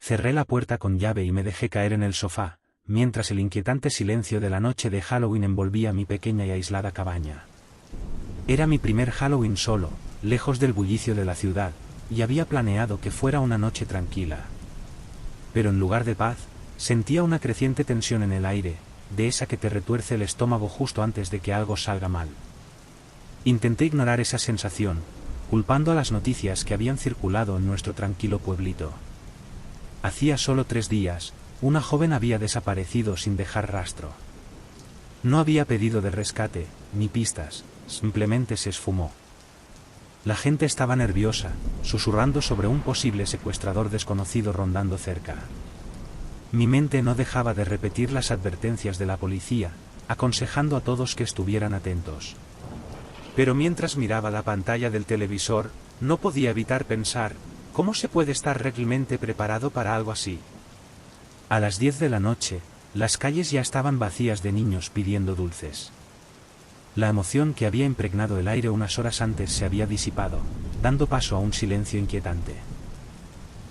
Cerré la puerta con llave y me dejé caer en el sofá, mientras el inquietante silencio de la noche de Halloween envolvía mi pequeña y aislada cabaña. Era mi primer Halloween solo, lejos del bullicio de la ciudad, y había planeado que fuera una noche tranquila. Pero en lugar de paz, sentía una creciente tensión en el aire, de esa que te retuerce el estómago justo antes de que algo salga mal. Intenté ignorar esa sensación, culpando a las noticias que habían circulado en nuestro tranquilo pueblito. Hacía solo 3 días, una joven había desaparecido sin dejar rastro. No había pedido de rescate, ni pistas, simplemente se esfumó. La gente estaba nerviosa, susurrando sobre un posible secuestrador desconocido rondando cerca. Mi mente no dejaba de repetir las advertencias de la policía, aconsejando a todos que estuvieran atentos. Pero mientras miraba la pantalla del televisor, no podía evitar pensar, ¿cómo se puede estar realmente preparado para algo así? A las 10 de la noche, las calles ya estaban vacías de niños pidiendo dulces. La emoción que había impregnado el aire unas horas antes se había disipado, dando paso a un silencio inquietante.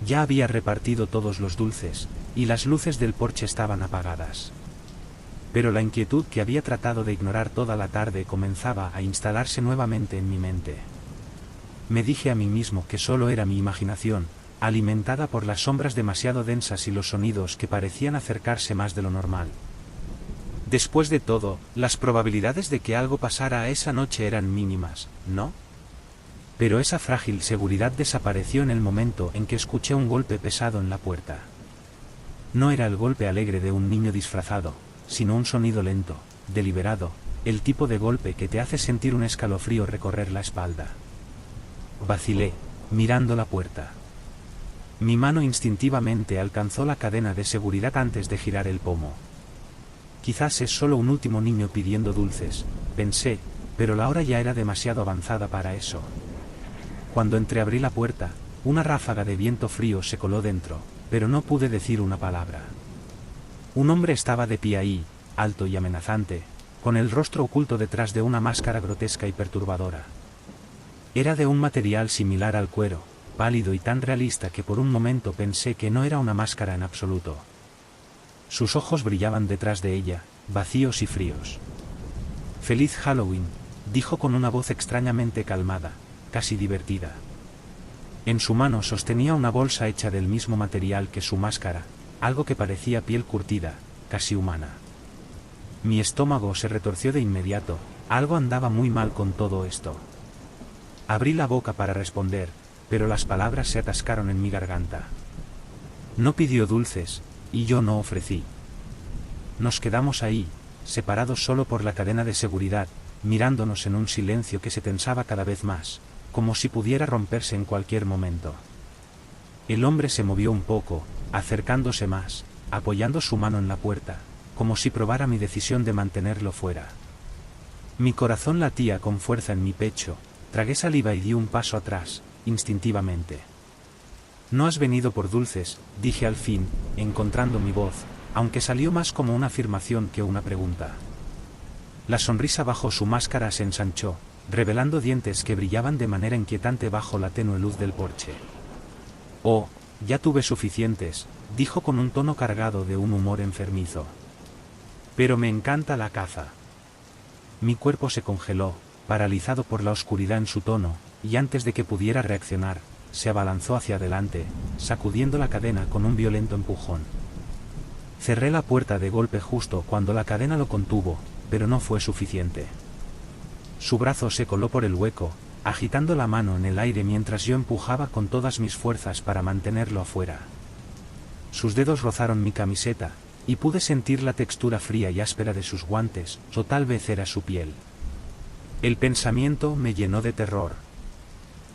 Ya había repartido todos los dulces, y las luces del porche estaban apagadas. Pero la inquietud que había tratado de ignorar toda la tarde comenzaba a instalarse nuevamente en mi mente. Me dije a mí mismo que solo era mi imaginación, alimentada por las sombras demasiado densas y los sonidos que parecían acercarse más de lo normal. Después de todo, las probabilidades de que algo pasara esa noche eran mínimas, ¿no? Pero esa frágil seguridad desapareció en el momento en que escuché un golpe pesado en la puerta. No era el golpe alegre de un niño disfrazado, sino un sonido lento, deliberado, el tipo de golpe que te hace sentir un escalofrío recorrer la espalda. Vacilé, mirando la puerta. Mi mano instintivamente alcanzó la cadena de seguridad antes de girar el pomo. Quizás es solo un último niño pidiendo dulces, pensé, pero la hora ya era demasiado avanzada para eso. Cuando entreabrí la puerta, una ráfaga de viento frío se coló dentro, pero no pude decir una palabra. Un hombre estaba de pie ahí, alto y amenazante, con el rostro oculto detrás de una máscara grotesca y perturbadora. Era de un material similar al cuero, pálido y tan realista que por un momento pensé que no era una máscara en absoluto. Sus ojos brillaban detrás de ella, vacíos y fríos. «Feliz Halloween», dijo con una voz extrañamente calmada, casi divertida. En su mano sostenía una bolsa hecha del mismo material que su máscara, algo que parecía piel curtida, casi humana. Mi estómago se retorció de inmediato, algo andaba muy mal con todo esto. Abrí la boca para responder, pero las palabras se atascaron en mi garganta. No pidió dulces, y yo no ofrecí. Nos quedamos ahí, separados solo por la cadena de seguridad, mirándonos en un silencio que se tensaba cada vez más, como si pudiera romperse en cualquier momento. El hombre se movió un poco, acercándose más, apoyando su mano en la puerta, como si probara mi decisión de mantenerlo fuera. Mi corazón latía con fuerza en mi pecho, tragué saliva y di un paso atrás, instintivamente. «No has venido por dulces», dije al fin, encontrando mi voz, aunque salió más como una afirmación que una pregunta. La sonrisa bajo su máscara se ensanchó, revelando dientes que brillaban de manera inquietante bajo la tenue luz del porche. «Oh, ya tuve suficientes», dijo con un tono cargado de un humor enfermizo. «Pero me encanta la caza». Mi cuerpo se congeló, paralizado por la oscuridad en su tono, y antes de que pudiera reaccionar, se abalanzó hacia adelante, sacudiendo la cadena con un violento empujón. Cerré la puerta de golpe justo cuando la cadena lo contuvo, pero no fue suficiente. Su brazo se coló por el hueco, agitando la mano en el aire mientras yo empujaba con todas mis fuerzas para mantenerlo afuera. Sus dedos rozaron mi camiseta, y pude sentir la textura fría y áspera de sus guantes, o tal vez era su piel. El pensamiento me llenó de terror.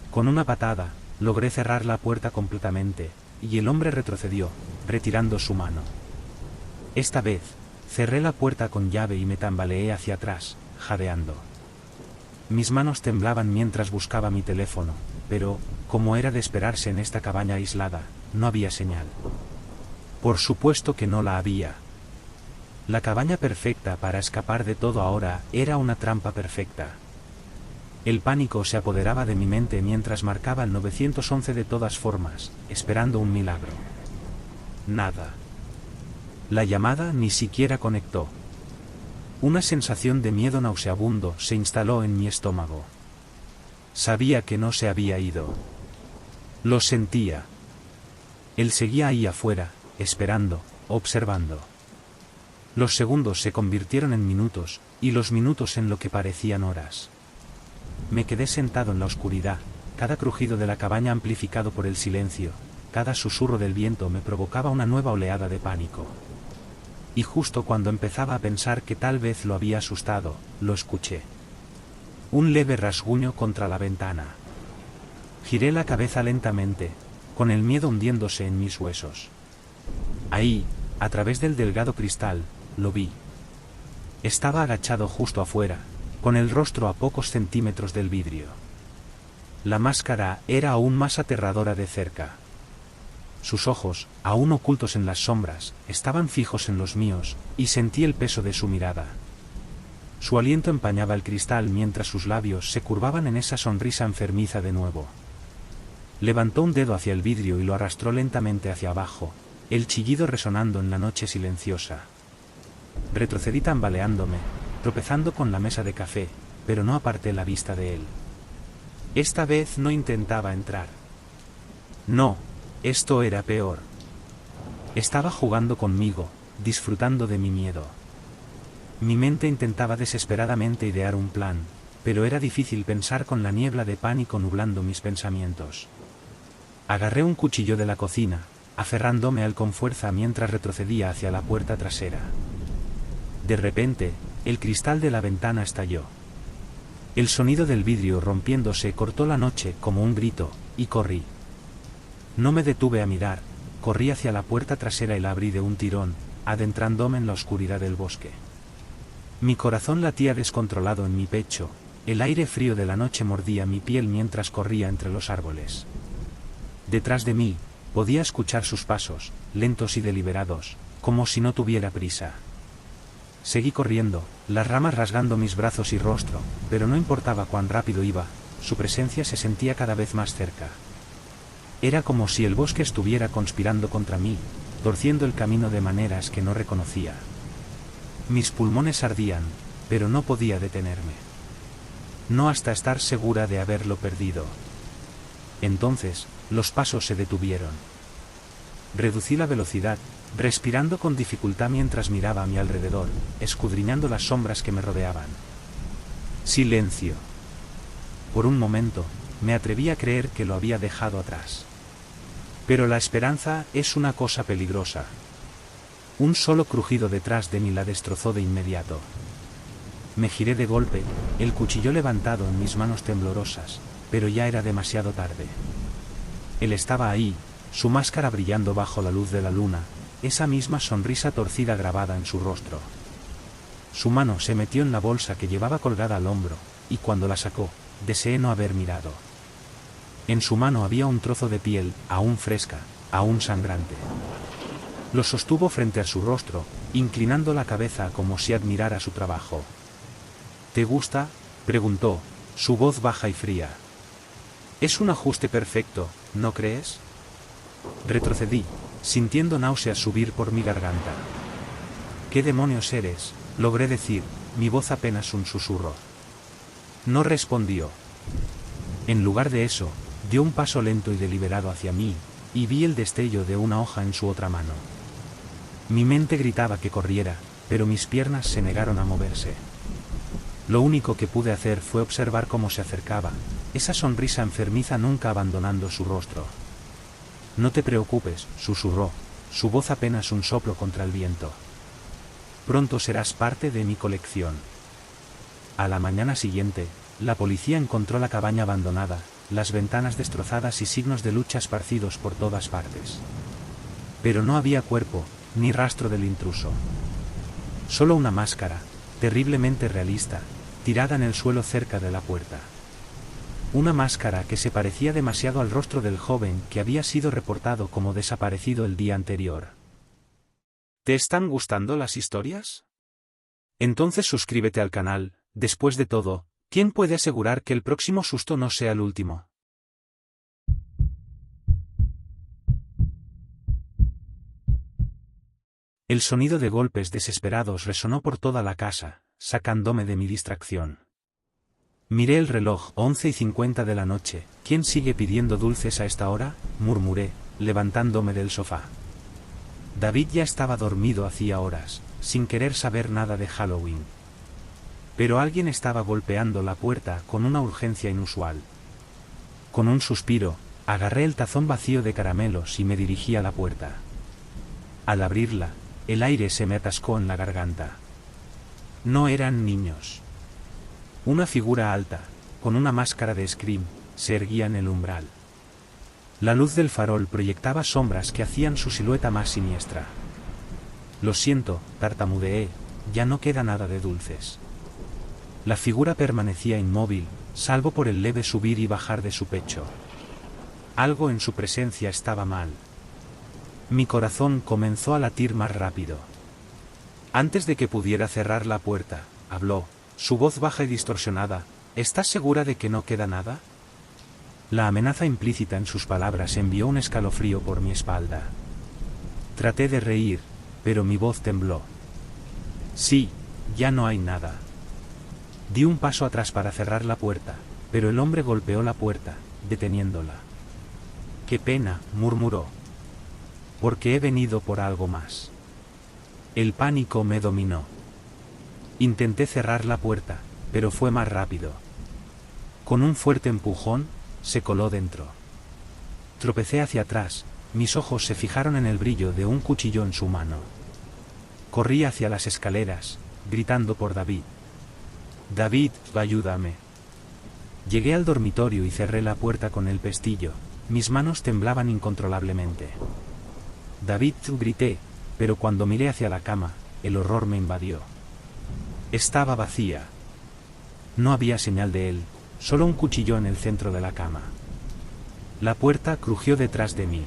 Con una patada, logré cerrar la puerta completamente, y el hombre retrocedió, retirando su mano. Esta vez, cerré la puerta con llave y me tambaleé hacia atrás, jadeando. Mis manos temblaban mientras buscaba mi teléfono, pero, como era de esperarse en esta cabaña aislada, no había señal. Por supuesto que no la había. La cabaña perfecta para escapar de todo ahora era una trampa perfecta. El pánico se apoderaba de mi mente mientras marcaba el 911 de todas formas, esperando un milagro. nada. La llamada ni siquiera conectó. Una sensación de miedo nauseabundo se instaló en mi estómago. Sabía que no se había ido. Lo sentía. Él seguía ahí afuera, esperando, observando. Los segundos se convirtieron en minutos, y los minutos en lo que parecían horas. Me quedé sentado en la oscuridad, cada crujido de la cabaña amplificado por el silencio, cada susurro del viento me provocaba una nueva oleada de pánico. Y justo cuando empezaba a pensar que tal vez lo había asustado, lo escuché. Un leve rasguño contra la ventana. Giré la cabeza lentamente, con el miedo hundiéndose en mis huesos. Ahí, a través del delgado cristal, lo vi. Estaba agachado justo afuera, con el rostro a pocos centímetros del vidrio. La máscara era aún más aterradora de cerca. Sus ojos, aún ocultos en las sombras, estaban fijos en los míos, y sentí el peso de su mirada. Su aliento empañaba el cristal mientras sus labios se curvaban en esa sonrisa enfermiza de nuevo. Levantó un dedo hacia el vidrio y lo arrastró lentamente hacia abajo, el chillido resonando en la noche silenciosa. Retrocedí tambaleándome, tropezando con la mesa de café, pero no aparté la vista de él. Esta vez no intentaba entrar. No. Esto era peor. Estaba jugando conmigo, disfrutando de mi miedo. Mi mente intentaba desesperadamente idear un plan, pero era difícil pensar con la niebla de pánico nublando mis pensamientos. Agarré un cuchillo de la cocina, aferrándome a él con fuerza mientras retrocedía hacia la puerta trasera. De repente, el cristal de la ventana estalló. El sonido del vidrio rompiéndose cortó la noche como un grito, y corrí. No me detuve a mirar, corrí hacia la puerta trasera y la abrí de un tirón, adentrándome en la oscuridad del bosque. Mi corazón latía descontrolado en mi pecho, el aire frío de la noche mordía mi piel mientras corría entre los árboles. Detrás de mí, podía escuchar sus pasos, lentos y deliberados, como si no tuviera prisa. Seguí corriendo, las ramas rasgando mis brazos y rostro, pero no importaba cuán rápido iba, su presencia se sentía cada vez más cerca. Era como si el bosque estuviera conspirando contra mí, torciendo el camino de maneras que no reconocía. Mis pulmones ardían, pero no podía detenerme. No hasta estar segura de haberlo perdido. Entonces, los pasos se detuvieron. Reducí la velocidad, respirando con dificultad mientras miraba a mi alrededor, escudriñando las sombras que me rodeaban. Silencio. Por un momento, me atreví a creer que lo había dejado atrás. Pero la esperanza es una cosa peligrosa. Un solo crujido detrás de mí la destrozó de inmediato. Me giré de golpe, el cuchillo levantado en mis manos temblorosas, pero ya era demasiado tarde. Él estaba ahí, su máscara brillando bajo la luz de la luna, esa misma sonrisa torcida grabada en su rostro. Su mano se metió en la bolsa que llevaba colgada al hombro, y cuando la sacó, deseé no haber mirado. En su mano había un trozo de piel, aún fresca, aún sangrante. Lo sostuvo frente a su rostro, inclinando la cabeza como si admirara su trabajo. ¿Te gusta?, preguntó, su voz baja y fría. Es un ajuste perfecto, ¿no crees? Retrocedí, sintiendo náuseas subir por mi garganta. ¿Qué demonios eres?, logré decir, mi voz apenas un susurro. No respondió. En lugar de eso, dio un paso lento y deliberado hacia mí, y vi el destello de una hoja en su otra mano. Mi mente gritaba que corriera, pero mis piernas se negaron a moverse. Lo único que pude hacer fue observar cómo se acercaba, esa sonrisa enfermiza nunca abandonando su rostro. No te preocupes, susurró, su voz apenas un soplo contra el viento. Pronto serás parte de mi colección. A la mañana siguiente, la policía encontró la cabaña abandonada, las ventanas destrozadas y signos de lucha esparcidos por todas partes. Pero no había cuerpo, ni rastro del intruso. Solo una máscara, terriblemente realista, tirada en el suelo cerca de la puerta. Una máscara que se parecía demasiado al rostro del joven que había sido reportado como desaparecido el día anterior. ¿Te están gustando las historias? Entonces suscríbete al canal. Después de todo, ¿quién puede asegurar que el próximo susto no sea el último? El sonido de golpes desesperados resonó por toda la casa, sacándome de mi distracción. Miré el reloj, 11:50 de la noche. ¿Quién sigue pidiendo dulces a esta hora?, murmuré, levantándome del sofá. David ya estaba dormido hacía horas, sin querer saber nada de Halloween. Pero alguien estaba golpeando la puerta con una urgencia inusual. Con un suspiro, agarré el tazón vacío de caramelos y me dirigí a la puerta. Al abrirla, el aire se me atascó en la garganta. No eran niños. Una figura alta, con una máscara de Scream, se erguía en el umbral. La luz del farol proyectaba sombras que hacían su silueta más siniestra. Lo siento, tartamudeé, ya no queda nada de dulces. La figura permanecía inmóvil, salvo por el leve subir y bajar de su pecho. Algo en su presencia estaba mal. Mi corazón comenzó a latir más rápido. Antes de que pudiera cerrar la puerta, habló, su voz baja y distorsionada. ¿Estás segura de que no queda nada? La amenaza implícita en sus palabras envió un escalofrío por mi espalda. Traté de reír, pero mi voz tembló. Sí, ya no hay nada. Di un paso atrás para cerrar la puerta, pero el hombre golpeó la puerta, deteniéndola. «Qué pena», murmuró. «Porque he venido por algo más». El pánico me dominó. Intenté cerrar la puerta, pero fue más rápido. Con un fuerte empujón, se coló dentro. Tropecé hacia atrás, mis ojos se fijaron en el brillo de un cuchillo en su mano. Corrí hacia las escaleras, gritando por David. «David, ayúdame». Llegué al dormitorio y cerré la puerta con el pestillo, mis manos temblaban incontrolablemente. «David», grité, pero cuando miré hacia la cama, el horror me invadió. Estaba vacía. No había señal de él, solo un cuchillo en el centro de la cama. La puerta crujió detrás de mí.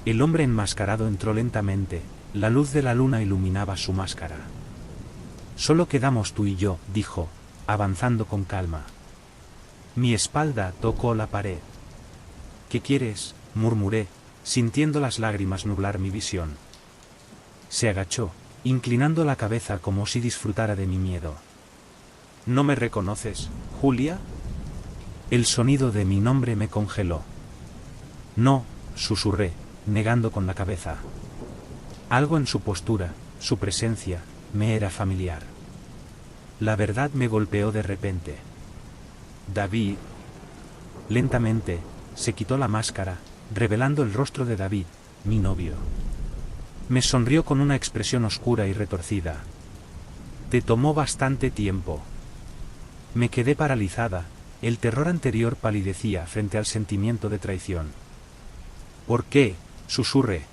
El hombre enmascarado entró lentamente, la luz de la luna iluminaba su máscara. «Solo quedamos tú y yo», dijo, avanzando con calma. Mi espalda tocó la pared. «¿Qué quieres?», murmuré, sintiendo las lágrimas nublar mi visión. Se agachó, inclinando la cabeza como si disfrutara de mi miedo. «¿No me reconoces, Julia?». El sonido de mi nombre me congeló. «No», susurré, negando con la cabeza. Algo en su postura, su presencia, me era familiar. La verdad me golpeó de repente. «David». Lentamente, se quitó la máscara, revelando el rostro de David, mi novio. Me sonrió con una expresión oscura y retorcida. «Te tomó bastante tiempo». Me quedé paralizada, el terror anterior palidecía frente al sentimiento de traición. «¿Por qué?», susurré.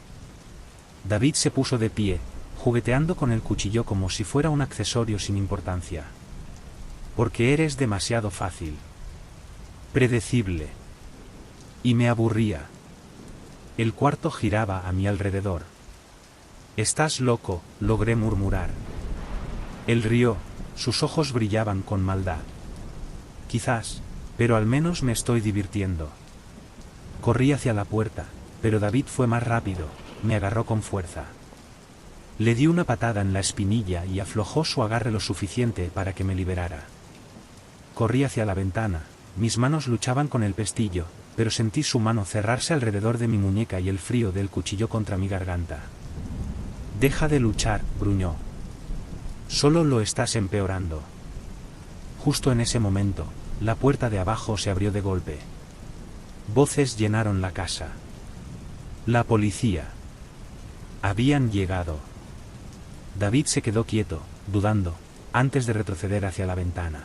David se puso de pie, jugueteando con el cuchillo como si fuera un accesorio sin importancia. «Porque eres demasiado fácil. Predecible». Y me aburría. El cuarto giraba a mi alrededor. «Estás loco», logré murmurar. Él rió, sus ojos brillaban con maldad. «Quizás, pero al menos me estoy divirtiendo». Corrí hacia la puerta, pero David fue más rápido, me agarró con fuerza. Le di una patada en la espinilla y aflojó su agarre lo suficiente para que me liberara. Corrí hacia la ventana, mis manos luchaban con el pestillo, pero sentí su mano cerrarse alrededor de mi muñeca y el frío del cuchillo contra mi garganta. «Deja de luchar», gruñó. «Solo lo estás empeorando». Justo en ese momento, la puerta de abajo se abrió de golpe. Voces llenaron la casa. La policía. Habían llegado. David se quedó quieto, dudando, antes de retroceder hacia la ventana.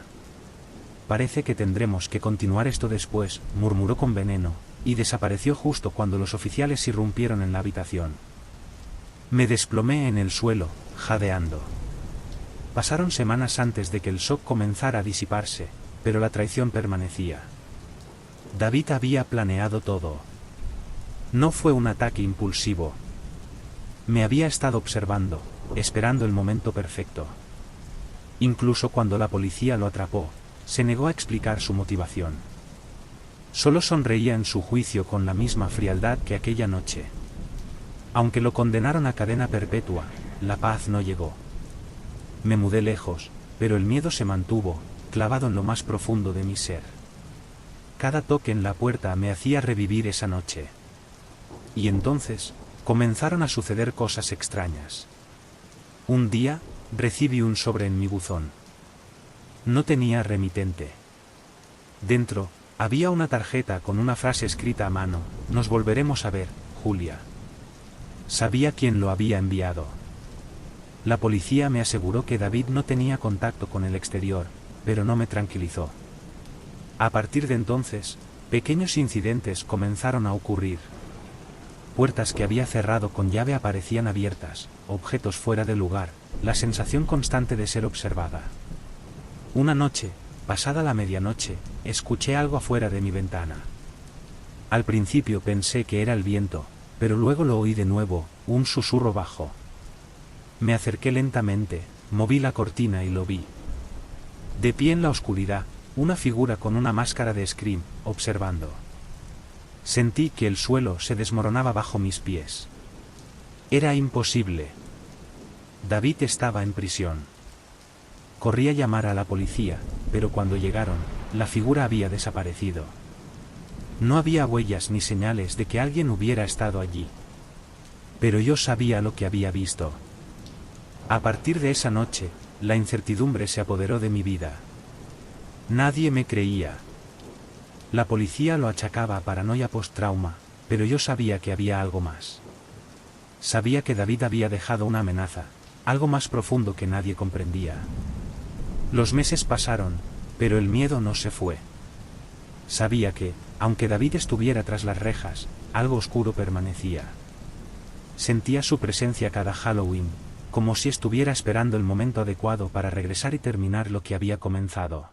«Parece que tendremos que continuar esto después», murmuró con veneno, y desapareció justo cuando los oficiales irrumpieron en la habitación. Me desplomé en el suelo, jadeando. Pasaron semanas antes de que el shock comenzara a disiparse, pero la traición permanecía. David había planeado todo. No fue un ataque impulsivo. Me había estado observando, esperando el momento perfecto. Incluso cuando la policía lo atrapó, se negó a explicar su motivación. Solo sonreía en su juicio con la misma frialdad que aquella noche. Aunque lo condenaron a cadena perpetua, la paz no llegó. Me mudé lejos, pero el miedo se mantuvo, clavado en lo más profundo de mi ser. Cada toque en la puerta me hacía revivir esa noche. Y entonces, comenzaron a suceder cosas extrañas. Un día, recibí un sobre en mi buzón. No tenía remitente. Dentro, había una tarjeta con una frase escrita a mano: "Nos volveremos a ver, Julia". Sabía quién lo había enviado. La policía me aseguró que David no tenía contacto con el exterior, pero no me tranquilizó. A partir de entonces, pequeños incidentes comenzaron a ocurrir. Puertas que había cerrado con llave aparecían abiertas, objetos fuera de lugar, la sensación constante de ser observada. Una noche, pasada la medianoche, escuché algo afuera de mi ventana. Al principio pensé que era el viento, pero luego lo oí de nuevo, un susurro bajo. Me acerqué lentamente, moví la cortina y lo vi. De pie en la oscuridad, una figura con una máscara de Scream, observando. Sentí que el suelo se desmoronaba bajo mis pies. Era imposible. David estaba en prisión. Corrí a llamar a la policía, pero cuando llegaron, la figura había desaparecido. No había huellas ni señales de que alguien hubiera estado allí. Pero yo sabía lo que había visto. A partir de esa noche, la incertidumbre se apoderó de mi vida. Nadie me creía. La policía lo achacaba a paranoia post-trauma, pero yo sabía que había algo más. Sabía que David había dejado una amenaza, algo más profundo que nadie comprendía. Los meses pasaron, pero el miedo no se fue. Sabía que, aunque David estuviera tras las rejas, algo oscuro permanecía. Sentía su presencia cada Halloween, como si estuviera esperando el momento adecuado para regresar y terminar lo que había comenzado.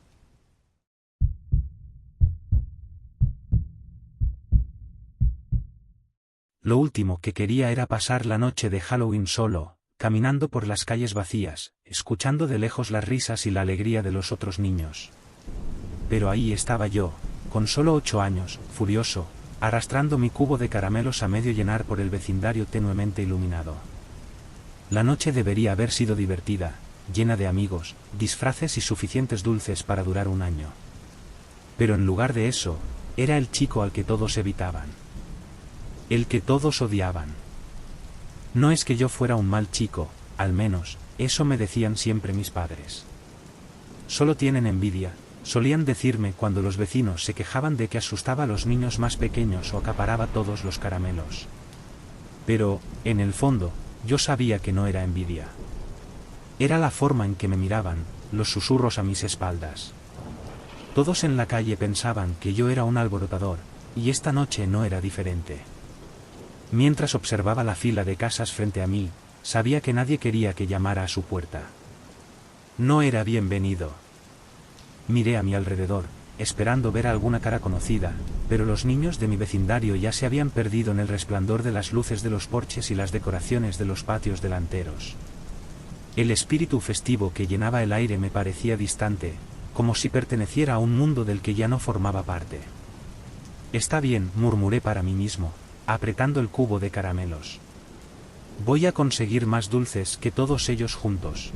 Lo último que quería era pasar la noche de Halloween solo, caminando por las calles vacías, escuchando de lejos las risas y la alegría de los otros niños. Pero ahí estaba yo, con solo 8 años, furioso, arrastrando mi cubo de caramelos a medio llenar por el vecindario tenuemente iluminado. La noche debería haber sido divertida, llena de amigos, disfraces y suficientes dulces para durar un año. Pero en lugar de eso, era el chico al que todos evitaban. El que todos odiaban. No es que yo fuera un mal chico, al menos, eso me decían siempre mis padres. Solo tienen envidia, solían decirme cuando los vecinos se quejaban de que asustaba a los niños más pequeños o acaparaba todos los caramelos. Pero, en el fondo, yo sabía que no era envidia. Era la forma en que me miraban, los susurros a mis espaldas. Todos en la calle pensaban que yo era un alborotador, y esta noche no era diferente. Mientras observaba la fila de casas frente a mí, sabía que nadie quería que llamara a su puerta. No era bienvenido. Miré a mi alrededor, esperando ver alguna cara conocida, pero los niños de mi vecindario ya se habían perdido en el resplandor de las luces de los porches y las decoraciones de los patios delanteros. El espíritu festivo que llenaba el aire me parecía distante, como si perteneciera a un mundo del que ya no formaba parte. Está bien, murmuré para mí mismo, apretando el cubo de caramelos. Voy a conseguir más dulces que todos ellos juntos.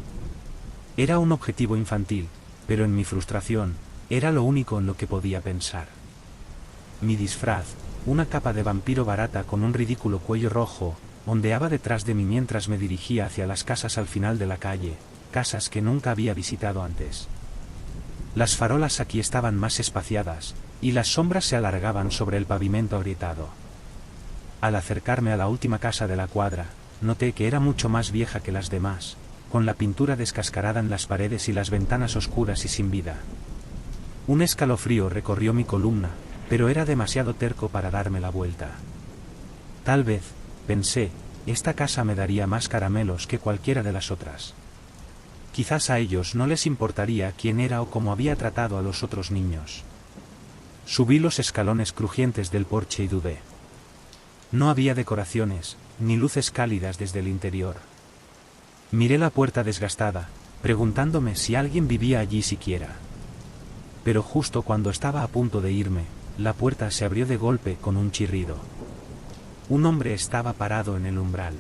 Era un objetivo infantil, pero en mi frustración, era lo único en lo que podía pensar. Mi disfraz, una capa de vampiro barata con un ridículo cuello rojo, ondeaba detrás de mí mientras me dirigía hacia las casas al final de la calle, casas que nunca había visitado antes. Las farolas aquí estaban más espaciadas, y las sombras se alargaban sobre el pavimento agrietado. Al acercarme a la última casa de la cuadra, noté que era mucho más vieja que las demás, con la pintura descascarada en las paredes y las ventanas oscuras y sin vida. Un escalofrío recorrió mi columna, pero era demasiado terco para darme la vuelta. Tal vez, pensé, esta casa me daría más caramelos que cualquiera de las otras. Quizás a ellos no les importaría quién era o cómo había tratado a los otros niños. Subí los escalones crujientes del porche y dudé. No había decoraciones, ni luces cálidas desde el interior. Miré la puerta desgastada, preguntándome si alguien vivía allí siquiera. Pero justo cuando estaba a punto de irme, la puerta se abrió de golpe con un chirrido. Un hombre estaba parado en el umbral.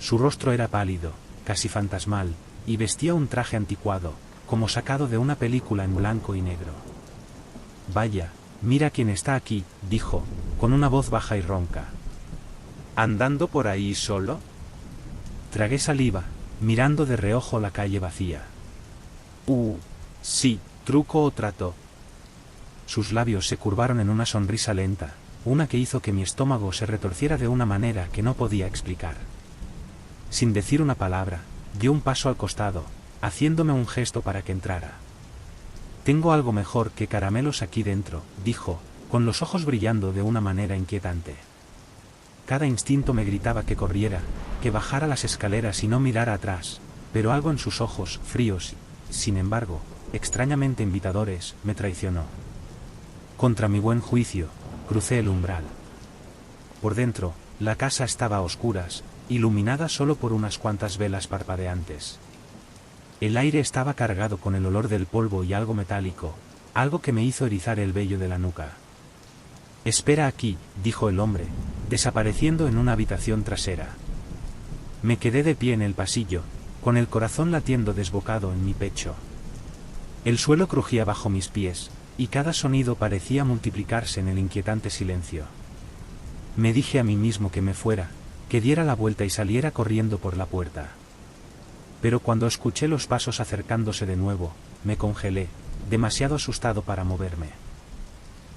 Su rostro era pálido, casi fantasmal, y vestía un traje anticuado, como sacado de una película en blanco y negro. «Vaya, mira quién está aquí», dijo, con una voz baja y ronca. «¿Andando por ahí solo?» Tragué saliva, mirando de reojo la calle vacía. Sí, truco o trato». Sus labios se curvaron en una sonrisa lenta, una que hizo que mi estómago se retorciera de una manera que no podía explicar. Sin decir una palabra, dio un paso al costado, haciéndome un gesto para que entrara. «Tengo algo mejor que caramelos aquí dentro», dijo, con los ojos brillando de una manera inquietante. Cada instinto me gritaba que corriera, que bajara las escaleras y no mirara atrás, pero algo en sus ojos, fríos, sin embargo, extrañamente invitadores, me traicionó. Contra mi buen juicio, crucé el umbral. Por dentro, la casa estaba a oscuras, iluminada solo por unas cuantas velas parpadeantes. El aire estaba cargado con el olor del polvo y algo metálico, algo que me hizo erizar el vello de la nuca. «Espera aquí», dijo el hombre, desapareciendo en una habitación trasera. Me quedé de pie en el pasillo, con el corazón latiendo desbocado en mi pecho. El suelo crujía bajo mis pies, y cada sonido parecía multiplicarse en el inquietante silencio. Me dije a mí mismo que me fuera, que diera la vuelta y saliera corriendo por la puerta. Pero cuando escuché los pasos acercándose de nuevo, me congelé, demasiado asustado para moverme.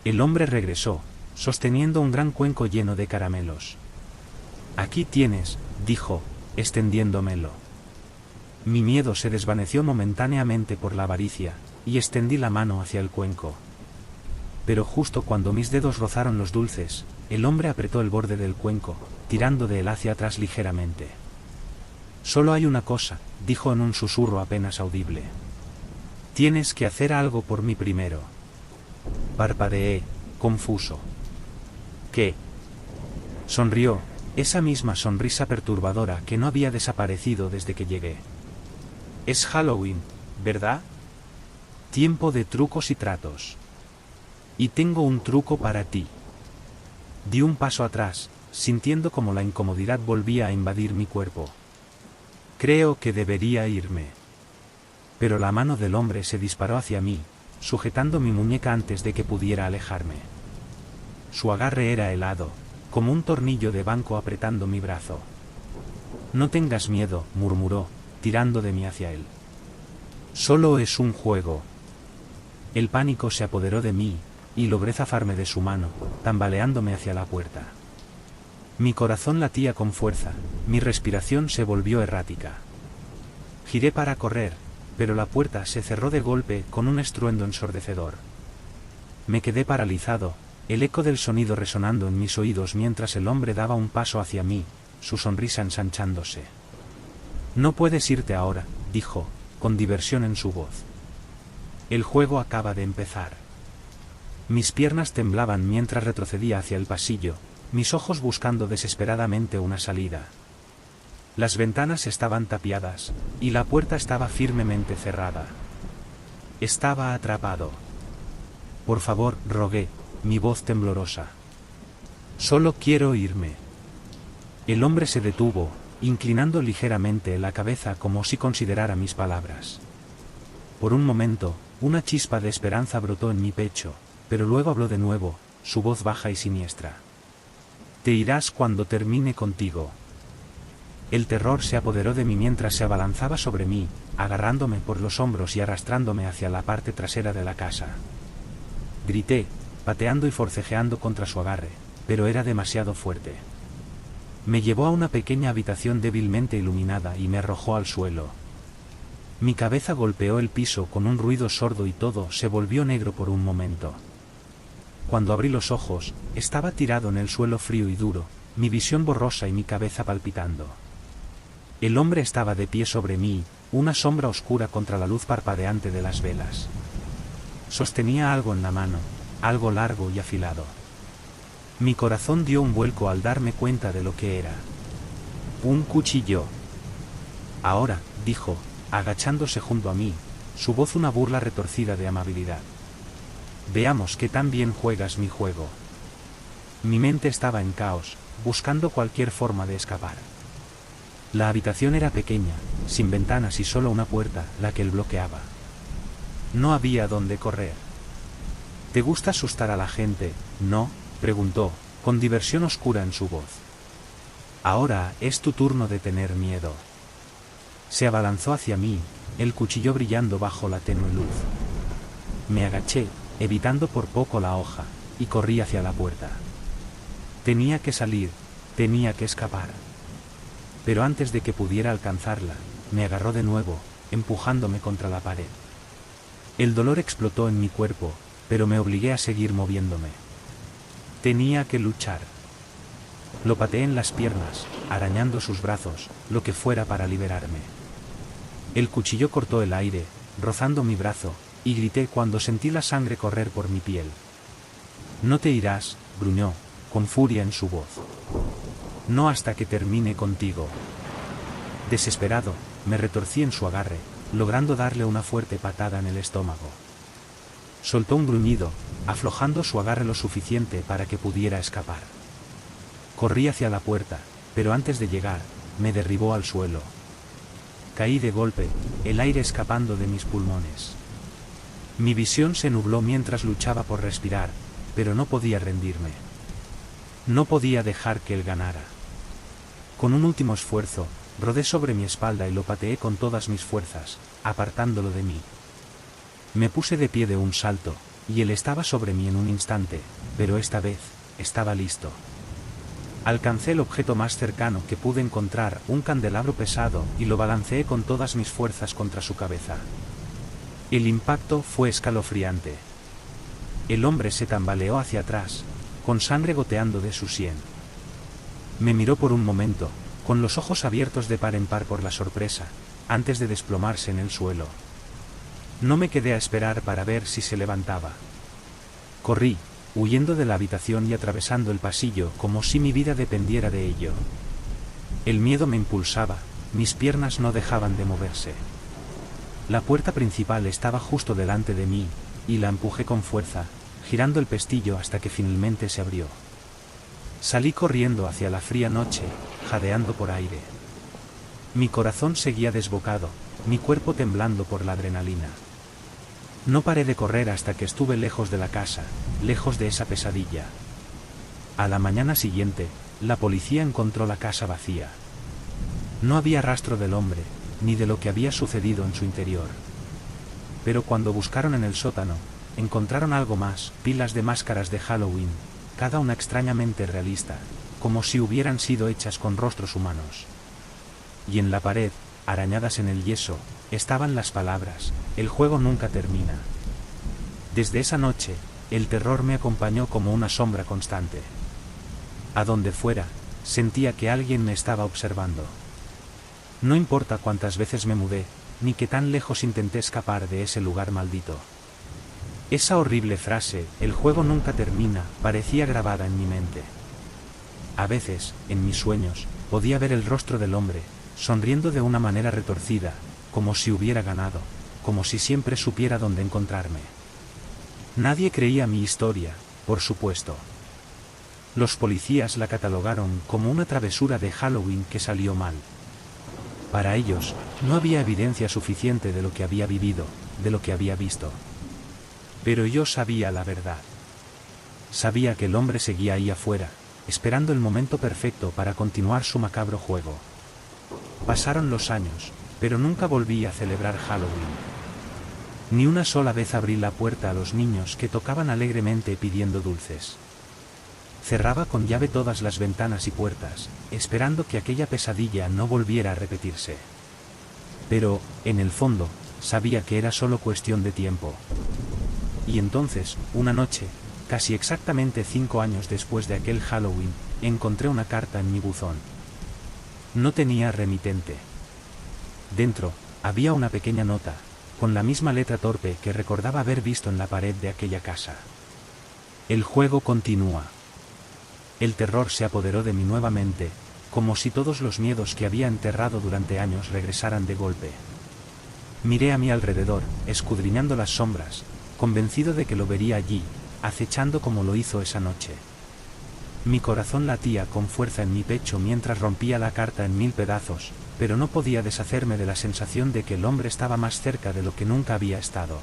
El hombre regresó, sosteniendo un gran cuenco lleno de caramelos. «Aquí tienes», dijo, extendiéndomelo. Mi miedo se desvaneció momentáneamente por la avaricia, y extendí la mano hacia el cuenco. Pero justo cuando mis dedos rozaron los dulces, el hombre apretó el borde del cuenco, tirando de él hacia atrás ligeramente. «Solo hay una cosa», dijo en un susurro apenas audible. «Tienes que hacer algo por mí primero». Parpadeé, confuso. «¿Qué?» Sonrió, esa misma sonrisa perturbadora que no había desaparecido desde que llegué. «Es Halloween, ¿verdad? Tiempo de trucos y tratos. Y tengo un truco para ti». Di un paso atrás, sintiendo como la incomodidad volvía a invadir mi cuerpo. «Creo que debería irme». Pero la mano del hombre se disparó hacia mí, sujetando mi muñeca antes de que pudiera alejarme. Su agarre era helado, como un tornillo de banco apretando mi brazo. «No tengas miedo», murmuró, tirando de mí hacia él. «Solo es un juego». El pánico se apoderó de mí, y logré zafarme de su mano, tambaleándome hacia la puerta. Mi corazón latía con fuerza, mi respiración se volvió errática. Giré para correr, pero la puerta se cerró de golpe con un estruendo ensordecedor. Me quedé paralizado, el eco del sonido resonando en mis oídos mientras el hombre daba un paso hacia mí, su sonrisa ensanchándose. «No puedes irte ahora», dijo, con diversión en su voz. «El juego acaba de empezar». Mis piernas temblaban mientras retrocedía hacia el pasillo, mis ojos buscando desesperadamente una salida. Las ventanas estaban tapiadas, y la puerta estaba firmemente cerrada. Estaba atrapado. «Por favor», rogué, mi voz temblorosa. «Solo quiero irme». El hombre se detuvo, inclinando ligeramente la cabeza como si considerara mis palabras. Por un momento, una chispa de esperanza brotó en mi pecho, pero luego habló de nuevo, su voz baja y siniestra. «Te irás cuando termine contigo». El terror se apoderó de mí mientras se abalanzaba sobre mí, agarrándome por los hombros y arrastrándome hacia la parte trasera de la casa. Grité, pateando y forcejeando contra su agarre, pero era demasiado fuerte. Me llevó a una pequeña habitación débilmente iluminada y me arrojó al suelo. Mi cabeza golpeó el piso con un ruido sordo y todo se volvió negro por un momento. Cuando abrí los ojos, estaba tirado en el suelo frío y duro, mi visión borrosa y mi cabeza palpitando. El hombre estaba de pie sobre mí, una sombra oscura contra la luz parpadeante de las velas. Sostenía algo en la mano, algo largo y afilado. Mi corazón dio un vuelco al darme cuenta de lo que era. «Un cuchillo». «Ahora», dijo, agachándose junto a mí, su voz una burla retorcida de amabilidad. «Veamos qué tan bien juegas mi juego». Mi mente estaba en caos, buscando cualquier forma de escapar. La habitación era pequeña, sin ventanas y solo una puerta, la que él bloqueaba. No había dónde correr. ¿Te gusta asustar a la gente, no?, preguntó, con diversión oscura en su voz. Ahora es tu turno de tener miedo. Se abalanzó hacia mí, el cuchillo brillando bajo la tenue luz. Me agaché, evitando por poco la hoja, y corrí hacia la puerta. Tenía que salir, tenía que escapar. Pero antes de que pudiera alcanzarla, me agarró de nuevo, empujándome contra la pared. El dolor explotó en mi cuerpo, pero me obligué a seguir moviéndome. Tenía que luchar. Lo pateé en las piernas, arañando sus brazos, lo que fuera para liberarme. El cuchillo cortó el aire, rozando mi brazo, y grité cuando sentí la sangre correr por mi piel. No te irás, gruñó, con furia en su voz. No hasta que termine contigo. Desesperado, me retorcí en su agarre, logrando darle una fuerte patada en el estómago. Soltó un gruñido, aflojando su agarre lo suficiente para que pudiera escapar. Corrí hacia la puerta, pero antes de llegar, me derribó al suelo. Caí de golpe, el aire escapando de mis pulmones. Mi visión se nubló mientras luchaba por respirar, pero no podía rendirme. No podía dejar que él ganara. Con un último esfuerzo, rodé sobre mi espalda y lo pateé con todas mis fuerzas, apartándolo de mí. Me puse de pie de un salto, y él estaba sobre mí en un instante, pero esta vez, estaba listo. Alcancé el objeto más cercano que pude encontrar, un candelabro pesado, y lo balanceé con todas mis fuerzas contra su cabeza. El impacto fue escalofriante. El hombre se tambaleó hacia atrás, con sangre goteando de su sien. Me miró por un momento, con los ojos abiertos de par en par por la sorpresa, antes de desplomarse en el suelo. No me quedé a esperar para ver si se levantaba. Corrí, huyendo de la habitación y atravesando el pasillo como si mi vida dependiera de ello. El miedo me impulsaba, mis piernas no dejaban de moverse. La puerta principal estaba justo delante de mí, y la empujé con fuerza, girando el pestillo hasta que finalmente se abrió. Salí corriendo hacia la fría noche, jadeando por aire. Mi corazón seguía desbocado, mi cuerpo temblando por la adrenalina. No paré de correr hasta que estuve lejos de la casa, lejos de esa pesadilla. A la mañana siguiente, la policía encontró la casa vacía. No había rastro del hombre, ni de lo que había sucedido en su interior. Pero cuando buscaron en el sótano, encontraron algo más, pilas de máscaras de Halloween, cada una extrañamente realista, como si hubieran sido hechas con rostros humanos. Y en la pared, arañadas en el yeso, estaban las palabras: el juego nunca termina. Desde esa noche, el terror me acompañó como una sombra constante. A donde fuera, sentía que alguien me estaba observando. No importa cuántas veces me mudé, ni qué tan lejos intenté escapar de ese lugar maldito. Esa horrible frase, el juego nunca termina, parecía grabada en mi mente. A veces, en mis sueños, podía ver el rostro del hombre, sonriendo de una manera retorcida, como si hubiera ganado, como si siempre supiera dónde encontrarme. Nadie creía mi historia, por supuesto. Los policías la catalogaron como una travesura de Halloween que salió mal. Para ellos, no había evidencia suficiente de lo que había vivido, de lo que había visto. Pero yo sabía la verdad. Sabía que el hombre seguía ahí afuera, esperando el momento perfecto para continuar su macabro juego. Pasaron los años, pero nunca volví a celebrar Halloween. Ni una sola vez abrí la puerta a los niños que tocaban alegremente pidiendo dulces. Cerraba con llave todas las ventanas y puertas, esperando que aquella pesadilla no volviera a repetirse. Pero, en el fondo, sabía que era solo cuestión de tiempo. Y entonces, una noche, casi exactamente 5 años después de aquel Halloween, encontré una carta en mi buzón. No tenía remitente. Dentro, había una pequeña nota, con la misma letra torpe que recordaba haber visto en la pared de aquella casa. El juego continúa. El terror se apoderó de mí nuevamente, como si todos los miedos que había enterrado durante años regresaran de golpe. Miré a mi alrededor, escudriñando las sombras, convencido de que lo vería allí, acechando como lo hizo esa noche. Mi corazón latía con fuerza en mi pecho mientras rompía la carta en 1000 pedazos, pero no podía deshacerme de la sensación de que el hombre estaba más cerca de lo que nunca había estado.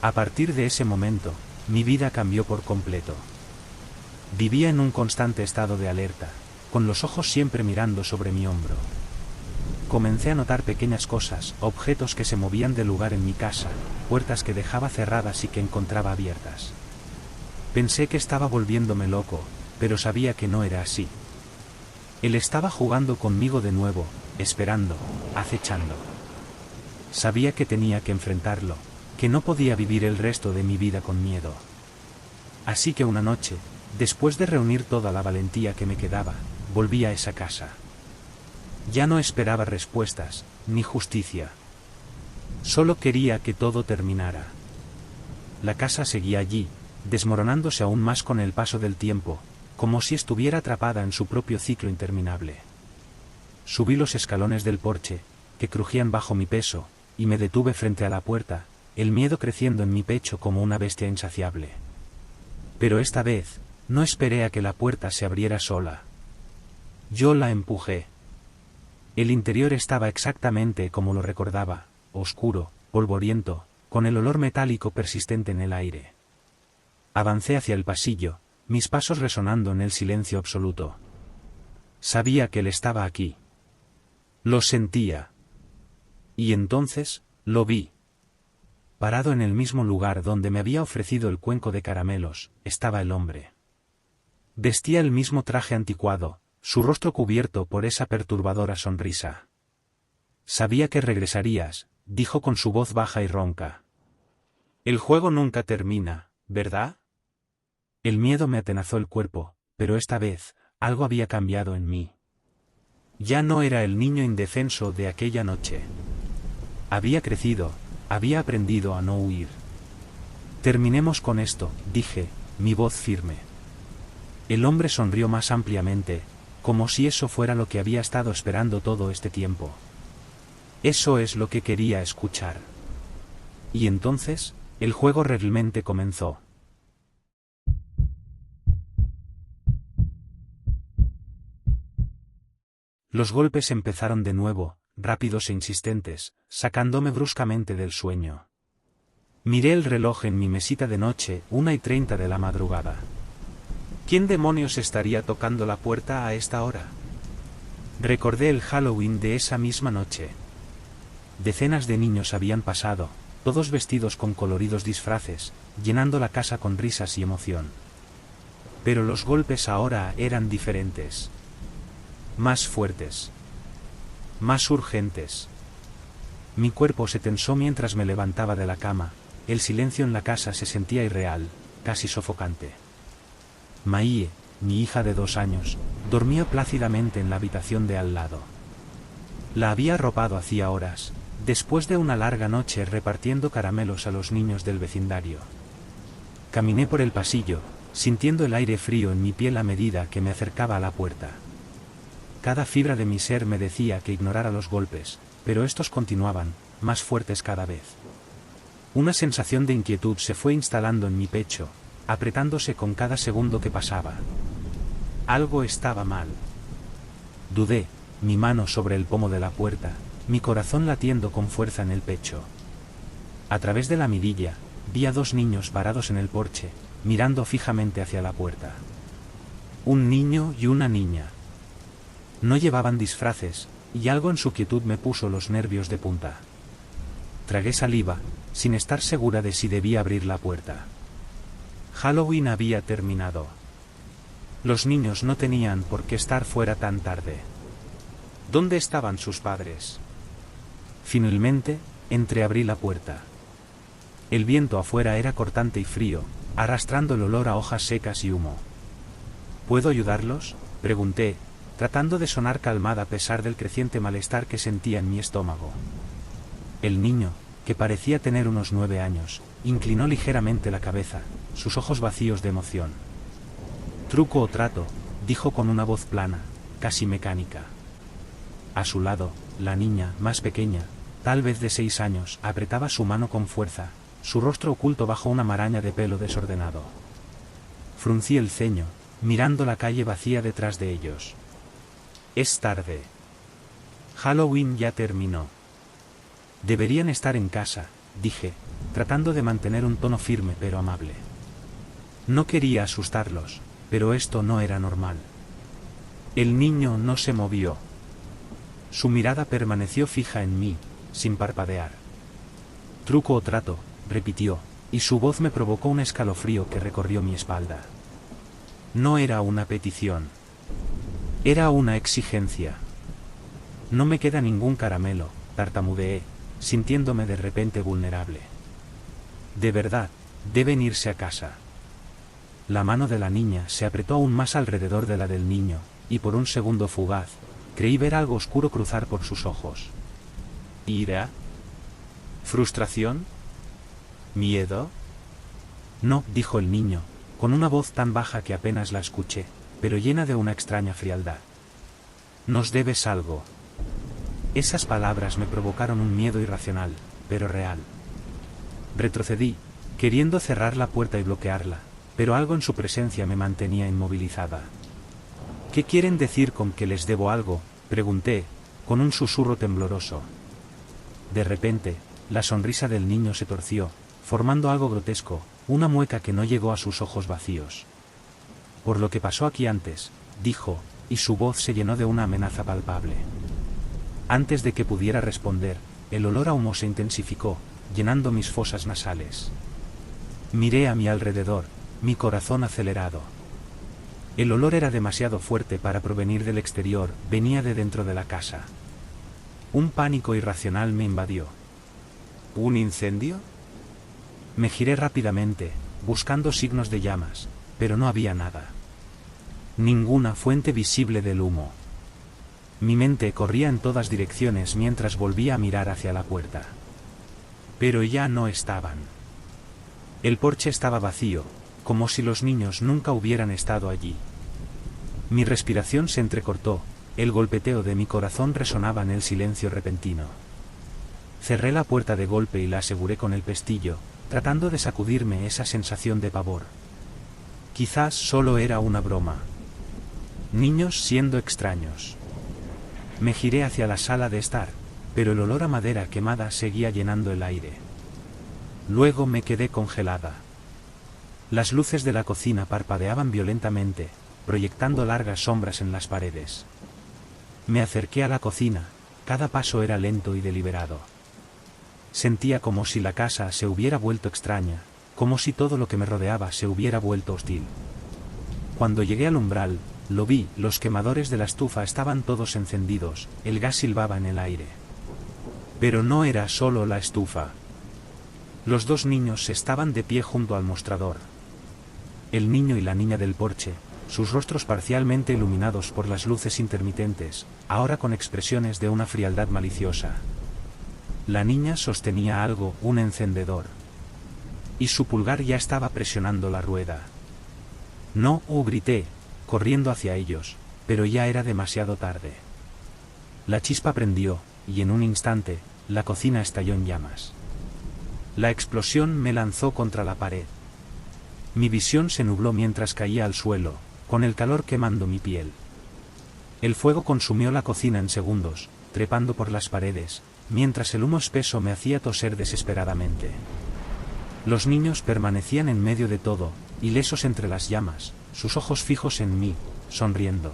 A partir de ese momento, mi vida cambió por completo. Vivía en un constante estado de alerta, con los ojos siempre mirando sobre mi hombro. Comencé a notar pequeñas cosas, objetos que se movían de lugar en mi casa, puertas que dejaba cerradas y que encontraba abiertas. Pensé que estaba volviéndome loco, pero sabía que no era así. Él estaba jugando conmigo de nuevo, esperando, acechando. Sabía que tenía que enfrentarlo, que no podía vivir el resto de mi vida con miedo. Así que una noche, después de reunir toda la valentía que me quedaba, volví a esa casa. Ya no esperaba respuestas, ni justicia. Solo quería que todo terminara. La casa seguía allí, desmoronándose aún más con el paso del tiempo, como si estuviera atrapada en su propio ciclo interminable. Subí los escalones del porche, que crujían bajo mi peso, y me detuve frente a la puerta, el miedo creciendo en mi pecho como una bestia insaciable. Pero esta vez, no esperé a que la puerta se abriera sola. Yo la empujé. El interior estaba exactamente como lo recordaba, oscuro, polvoriento, con el olor metálico persistente en el aire. Avancé hacia el pasillo, mis pasos resonando en el silencio absoluto. Sabía que él estaba aquí. Lo sentía. Y entonces, lo vi. Parado en el mismo lugar donde me había ofrecido el cuenco de caramelos, estaba el hombre. Vestía el mismo traje anticuado, su rostro cubierto por esa perturbadora sonrisa. Sabía que regresarías, dijo con su voz baja y ronca. El juego nunca termina, ¿verdad? El miedo me atenazó el cuerpo, pero esta vez, algo había cambiado en mí. Ya no era el niño indefenso de aquella noche. Había crecido, había aprendido a no huir. Terminemos con esto, dije, mi voz firme. El hombre sonrió más ampliamente, como si eso fuera lo que había estado esperando todo este tiempo. Eso es lo que quería escuchar. Y entonces, el juego realmente comenzó. Los golpes empezaron de nuevo, rápidos e insistentes, sacándome bruscamente del sueño. Miré el reloj en mi mesita de noche, 1:30 de la madrugada. ¿Quién demonios estaría tocando la puerta a esta hora? Recordé el Halloween de esa misma noche. Decenas de niños habían pasado, todos vestidos con coloridos disfraces, llenando la casa con risas y emoción. Pero los golpes ahora eran diferentes. Más fuertes. Más urgentes. Mi cuerpo se tensó mientras me levantaba de la cama, el silencio en la casa se sentía irreal, casi sofocante. Maie, mi hija de 2 años, dormía plácidamente en la habitación de al lado. La había arropado hacía horas, después de una larga noche repartiendo caramelos a los niños del vecindario. Caminé por el pasillo, sintiendo el aire frío en mi piel a medida que me acercaba a la puerta. Cada fibra de mi ser me decía que ignorara los golpes, pero estos continuaban, más fuertes cada vez. Una sensación de inquietud se fue instalando en mi pecho, apretándose con cada segundo que pasaba. Algo estaba mal. Dudé, mi mano sobre el pomo de la puerta, mi corazón latiendo con fuerza en el pecho. A través de la mirilla, vi a 2 niños parados en el porche, mirando fijamente hacia la puerta. Un niño y una niña. No llevaban disfraces, y algo en su quietud me puso los nervios de punta. Tragué saliva, sin estar segura de si debía abrir la puerta. Halloween había terminado. Los niños no tenían por qué estar fuera tan tarde. ¿Dónde estaban sus padres? Finalmente, entreabrí la puerta. El viento afuera era cortante y frío, arrastrando el olor a hojas secas y humo. ¿Puedo ayudarlos?, pregunté, tratando de sonar calmada a pesar del creciente malestar que sentía en mi estómago. El niño, que parecía tener unos 9 años, inclinó ligeramente la cabeza, sus ojos vacíos de emoción. «¿Truco o trato?», dijo con una voz plana, casi mecánica. A su lado, la niña, más pequeña, tal vez de 6 años, apretaba su mano con fuerza, su rostro oculto bajo una maraña de pelo desordenado. Fruncí el ceño, mirando la calle vacía detrás de ellos. Es tarde. Halloween ya terminó. Deberían estar en casa, dije, tratando de mantener un tono firme pero amable. No quería asustarlos, pero esto no era normal. El niño no se movió. Su mirada permaneció fija en mí, sin parpadear. Truco o trato, repitió, y su voz me provocó un escalofrío que recorrió mi espalda. No era una petición. Era una exigencia. No me queda ningún caramelo, tartamudeé, sintiéndome de repente vulnerable. De verdad, deben irse a casa. La mano de la niña se apretó aún más alrededor de la del niño, y por un segundo fugaz, creí ver algo oscuro cruzar por sus ojos. ¿Ira? ¿Frustración? ¿Miedo? No, dijo el niño, con una voz tan baja que apenas la escuché, pero llena de una extraña frialdad. Nos debes algo. Esas palabras me provocaron un miedo irracional, pero real. Retrocedí, queriendo cerrar la puerta y bloquearla, pero algo en su presencia me mantenía inmovilizada. ¿Qué quieren decir con que les debo algo?, pregunté, con un susurro tembloroso. De repente, la sonrisa del niño se torció, formando algo grotesco, una mueca que no llegó a sus ojos vacíos. Por lo que pasó aquí antes, dijo, y su voz se llenó de una amenaza palpable. Antes de que pudiera responder, el olor a humo se intensificó, llenando mis fosas nasales. Miré a mi alrededor, mi corazón acelerado. El olor era demasiado fuerte para provenir del exterior, venía de dentro de la casa. Un pánico irracional me invadió. ¿Un incendio? Me giré rápidamente, buscando signos de llamas, pero no había nada. Ninguna fuente visible del humo. Mi mente corría en todas direcciones mientras volvía a mirar hacia la puerta. Pero ya no estaban. El porche estaba vacío, como si los niños nunca hubieran estado allí. Mi respiración se entrecortó, el golpeteo de mi corazón resonaba en el silencio repentino. Cerré la puerta de golpe y la aseguré con el pestillo, tratando de sacudirme esa sensación de pavor. Quizás solo era una broma. Niños siendo extraños. Me giré hacia la sala de estar, pero el olor a madera quemada seguía llenando el aire. Luego me quedé congelada. Las luces de la cocina parpadeaban violentamente, proyectando largas sombras en las paredes. Me acerqué a la cocina, cada paso era lento y deliberado. Sentía como si la casa se hubiera vuelto extraña, como si todo lo que me rodeaba se hubiera vuelto hostil. Cuando llegué al umbral, lo vi, los quemadores de la estufa estaban todos encendidos, el gas silbaba en el aire. Pero no era solo la estufa. Los dos niños estaban de pie junto al mostrador. El niño y la niña del porche, sus rostros parcialmente iluminados por las luces intermitentes, ahora con expresiones de una frialdad maliciosa. La niña sostenía algo, un encendedor. Y su pulgar ya estaba presionando la rueda. No, grité, corriendo hacia ellos, pero ya era demasiado tarde. La chispa prendió, y en un instante, la cocina estalló en llamas. La explosión me lanzó contra la pared. Mi visión se nubló mientras caía al suelo, con el calor quemando mi piel. El fuego consumió la cocina en segundos, trepando por las paredes, mientras el humo espeso me hacía toser desesperadamente. Los niños permanecían en medio de todo, ilesos entre las llamas, sus ojos fijos en mí, sonriendo.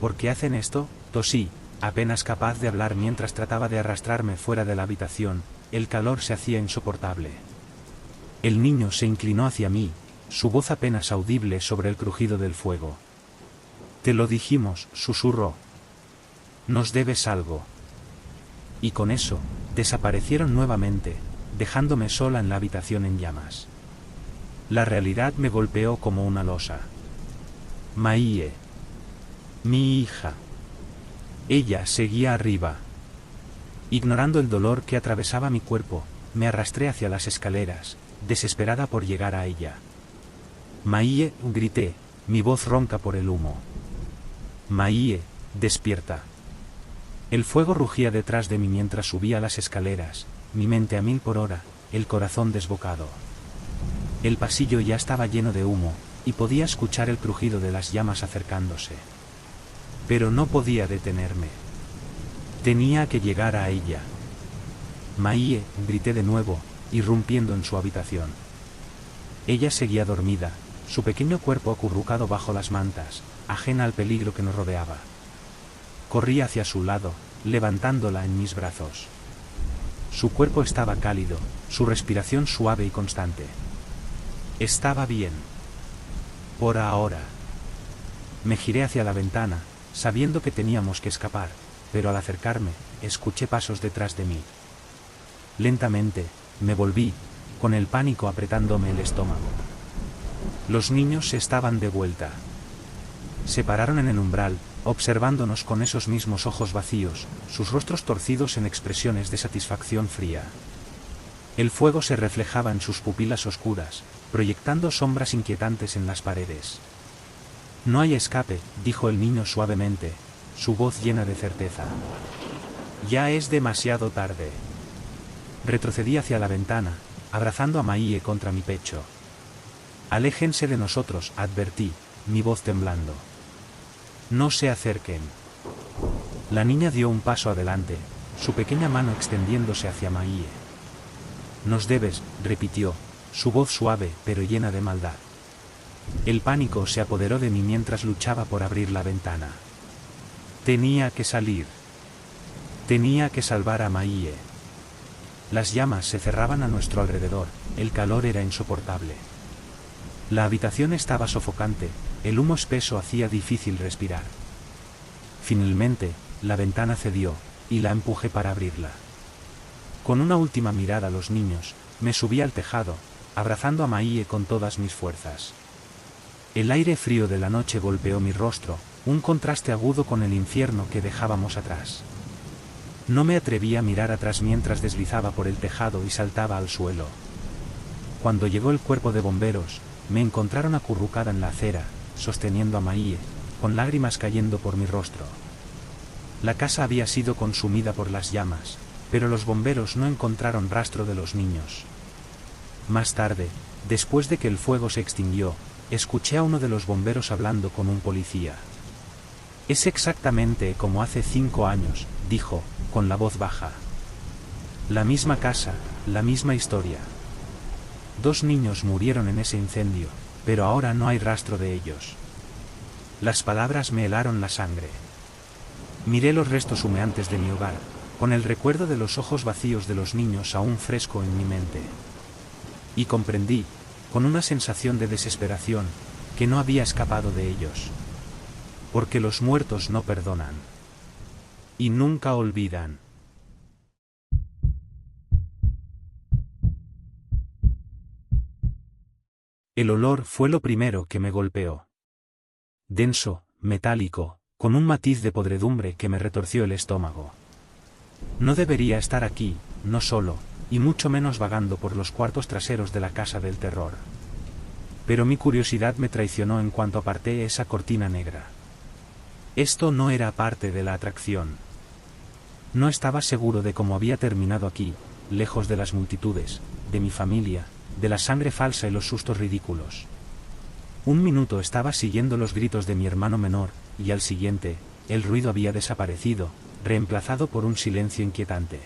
¿Por qué hacen esto?, tosí, apenas capaz de hablar mientras trataba de arrastrarme fuera de la habitación, el calor se hacía insoportable. El niño se inclinó hacia mí, su voz apenas audible sobre el crujido del fuego. Te lo dijimos, susurró. Nos debes algo. Y con eso, desaparecieron nuevamente, dejándome sola en la habitación en llamas. La realidad me golpeó como una losa. Maie. Mi hija. Ella seguía arriba. Ignorando el dolor que atravesaba mi cuerpo, me arrastré hacia las escaleras, desesperada por llegar a ella. Maie, grité, mi voz ronca por el humo. Maie, despierta. El fuego rugía detrás de mí mientras subía las escaleras, mi mente a 1000 por hora, el corazón desbocado. El pasillo ya estaba lleno de humo, y podía escuchar el crujido de las llamas acercándose. Pero no podía detenerme. Tenía que llegar a ella. Maie, grité de nuevo, irrumpiendo en su habitación. Ella seguía dormida, su pequeño cuerpo acurrucado bajo las mantas, ajena al peligro que nos rodeaba. Corrí hacia su lado, levantándola en mis brazos. Su cuerpo estaba cálido, su respiración suave y constante. Estaba bien. Por ahora. Me giré hacia la ventana, sabiendo que teníamos que escapar, pero al acercarme, escuché pasos detrás de mí. Lentamente, me volví, con el pánico apretándome el estómago. Los niños estaban de vuelta. Se pararon en el umbral, observándonos con esos mismos ojos vacíos, sus rostros torcidos en expresiones de satisfacción fría. El fuego se reflejaba en sus pupilas oscuras, proyectando sombras inquietantes en las paredes. No hay escape, dijo el niño suavemente, su voz llena de certeza. Ya es demasiado tarde. Retrocedí hacia la ventana, abrazando a Maie contra mi pecho. Aléjense de nosotros, advertí, mi voz temblando. No se acerquen. La niña dio un paso adelante, su pequeña mano extendiéndose hacia Maie. Nos debes, repitió, su voz suave pero llena de maldad. El pánico se apoderó de mí mientras luchaba por abrir la ventana. Tenía que salir. Tenía que salvar a Maie. Las llamas se cerraban a nuestro alrededor, el calor era insoportable. La habitación estaba sofocante, el humo espeso hacía difícil respirar. Finalmente, la ventana cedió, y la empujé para abrirla. Con una última mirada a los niños, me subí al tejado, abrazando a Maie con todas mis fuerzas. El aire frío de la noche golpeó mi rostro, un contraste agudo con el infierno que dejábamos atrás. No me atreví a mirar atrás mientras deslizaba por el tejado y saltaba al suelo. Cuando llegó el cuerpo de bomberos, me encontraron acurrucada en la acera, sosteniendo a Maie, con lágrimas cayendo por mi rostro. La casa había sido consumida por las llamas, pero los bomberos no encontraron rastro de los niños. Más tarde, después de que el fuego se extinguió, escuché a uno de los bomberos hablando con un policía. Es exactamente como hace 5 años, dijo, con la voz baja. La misma casa, la misma historia. 2 niños murieron en ese incendio, pero ahora no hay rastro de ellos. Las palabras me helaron la sangre. Miré los restos humeantes de mi hogar, con el recuerdo de los ojos vacíos de los niños aún fresco en mi mente. Y comprendí, con una sensación de desesperación, que no había escapado de ellos. Porque los muertos no perdonan. Y nunca olvidan. El olor fue lo primero que me golpeó. Denso, metálico, con un matiz de podredumbre que me retorció el estómago. No debería estar aquí, no solo, y mucho menos vagando por los cuartos traseros de la casa del terror. Pero mi curiosidad me traicionó en cuanto aparté esa cortina negra. Esto no era parte de la atracción. No estaba seguro de cómo había terminado aquí, lejos de las multitudes, de mi familia, de la sangre falsa y los sustos ridículos. Un minuto estaba siguiendo los gritos de mi hermano menor, y al siguiente, el ruido había desaparecido, reemplazado por un silencio inquietante.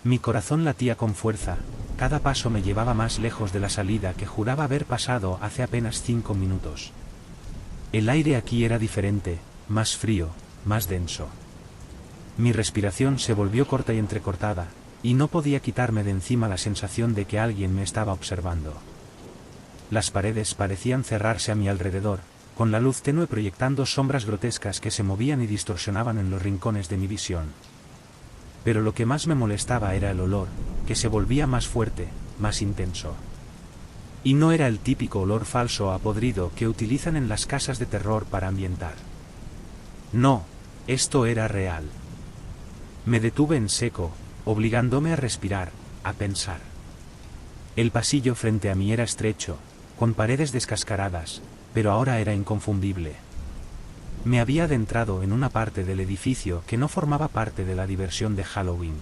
Mi corazón latía con fuerza, cada paso me llevaba más lejos de la salida que juraba haber pasado hace apenas 5 minutos. El aire aquí era diferente, más frío, más denso. Mi respiración se volvió corta y entrecortada, y no podía quitarme de encima la sensación de que alguien me estaba observando. Las paredes parecían cerrarse a mi alrededor, con la luz tenue proyectando sombras grotescas que se movían y distorsionaban en los rincones de mi visión. Pero lo que más me molestaba era el olor, que se volvía más fuerte, más intenso. Y no era el típico olor falso a podrido que utilizan en las casas de terror para ambientar. No, esto era real. Me detuve en seco, obligándome a respirar, a pensar. El pasillo frente a mí era estrecho, con paredes descascaradas, pero ahora era inconfundible. Me había adentrado en una parte del edificio que no formaba parte de la diversión de Halloween.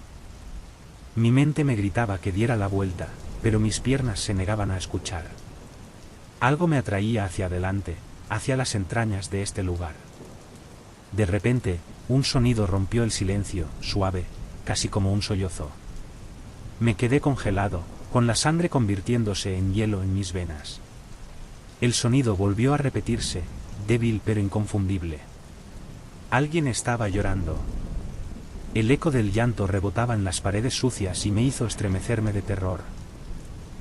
Mi mente me gritaba que diera la vuelta, pero mis piernas se negaban a escuchar. Algo me atraía hacia adelante, hacia las entrañas de este lugar. De repente, un sonido rompió el silencio, suave, casi como un sollozo. Me quedé congelado, con la sangre convirtiéndose en hielo en mis venas. El sonido volvió a repetirse, débil pero inconfundible. Alguien estaba llorando. El eco del llanto rebotaba en las paredes sucias y me hizo estremecerme de terror.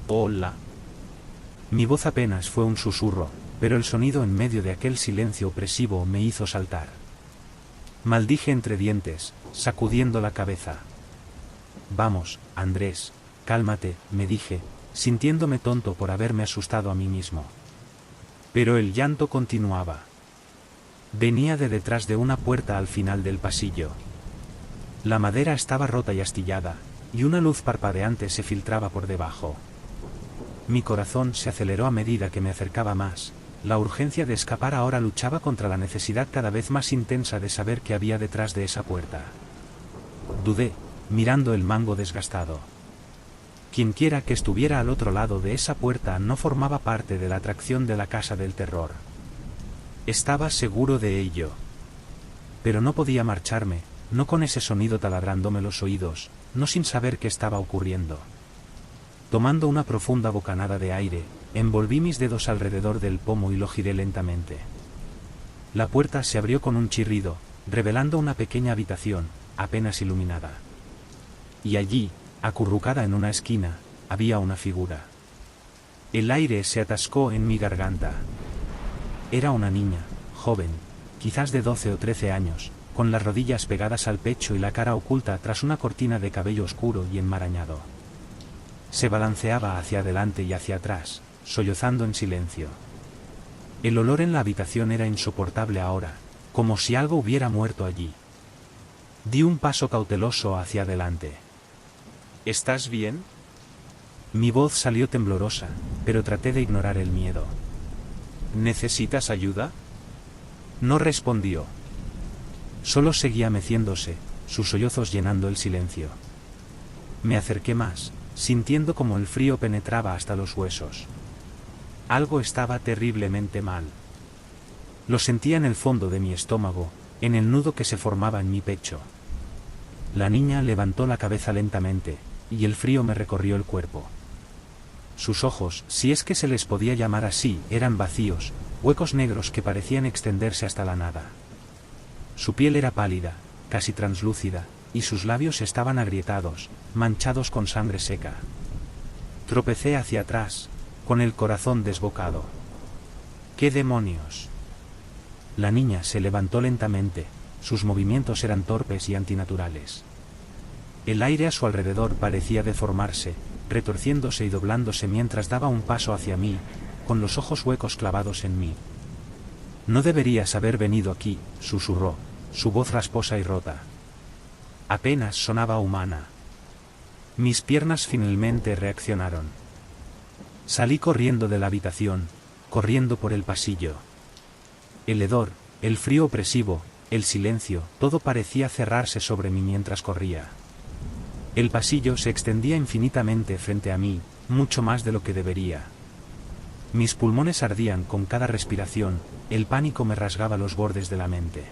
Hola. Mi voz apenas fue un susurro, pero el sonido en medio de aquel silencio opresivo me hizo saltar. Maldije entre dientes, sacudiendo la cabeza. Vamos, Andrés, cálmate, me dije, sintiéndome tonto por haberme asustado a mí mismo. Pero el llanto continuaba. Venía de detrás de una puerta al final del pasillo. La madera estaba rota y astillada, y una luz parpadeante se filtraba por debajo. Mi corazón se aceleró a medida que me acercaba más. La urgencia de escapar ahora luchaba contra la necesidad cada vez más intensa de saber qué había detrás de esa puerta. Dudé, mirando el mango desgastado. Quienquiera que estuviera al otro lado de esa puerta no formaba parte de la atracción de la casa del terror. Estaba seguro de ello. Pero no podía marcharme, no con ese sonido taladrándome los oídos, no sin saber qué estaba ocurriendo. Tomando una profunda bocanada de aire, envolví mis dedos alrededor del pomo y lo giré lentamente. La puerta se abrió con un chirrido, revelando una pequeña habitación, apenas iluminada. Y allí, acurrucada en una esquina, había una figura. El aire se atascó en mi garganta. Era una niña, joven, quizás de 12 o 13 años, con las rodillas pegadas al pecho y la cara oculta tras una cortina de cabello oscuro y enmarañado. Se balanceaba hacia adelante y hacia atrás, sollozando en silencio. El olor en la habitación era insoportable ahora, como si algo hubiera muerto allí. Di un paso cauteloso hacia adelante. ¿Estás bien? Mi voz salió temblorosa, pero traté de ignorar el miedo. ¿Necesitas ayuda? No respondió. Solo seguía meciéndose, sus sollozos llenando el silencio. Me acerqué más, sintiendo como el frío penetraba hasta los huesos. Algo estaba terriblemente mal. Lo sentía en el fondo de mi estómago, en el nudo que se formaba en mi pecho. La niña levantó la cabeza lentamente, y el frío me recorrió el cuerpo. Sus ojos, si es que se les podía llamar así, eran vacíos, huecos negros que parecían extenderse hasta la nada. Su piel era pálida, casi translúcida, y sus labios estaban agrietados, manchados con sangre seca. Tropecé hacia atrás, con el corazón desbocado. ¿Qué demonios? La niña se levantó lentamente, sus movimientos eran torpes y antinaturales. El aire a su alrededor parecía deformarse, retorciéndose y doblándose mientras daba un paso hacia mí, con los ojos huecos clavados en mí. No deberías haber venido aquí, susurró, su voz rasposa y rota. Apenas sonaba humana. Mis piernas finalmente reaccionaron. Salí corriendo de la habitación, corriendo por el pasillo. El hedor, el frío opresivo, el silencio, todo parecía cerrarse sobre mí mientras corría. El pasillo se extendía infinitamente frente a mí, mucho más de lo que debería. Mis pulmones ardían con cada respiración, el pánico me rasgaba los bordes de la mente.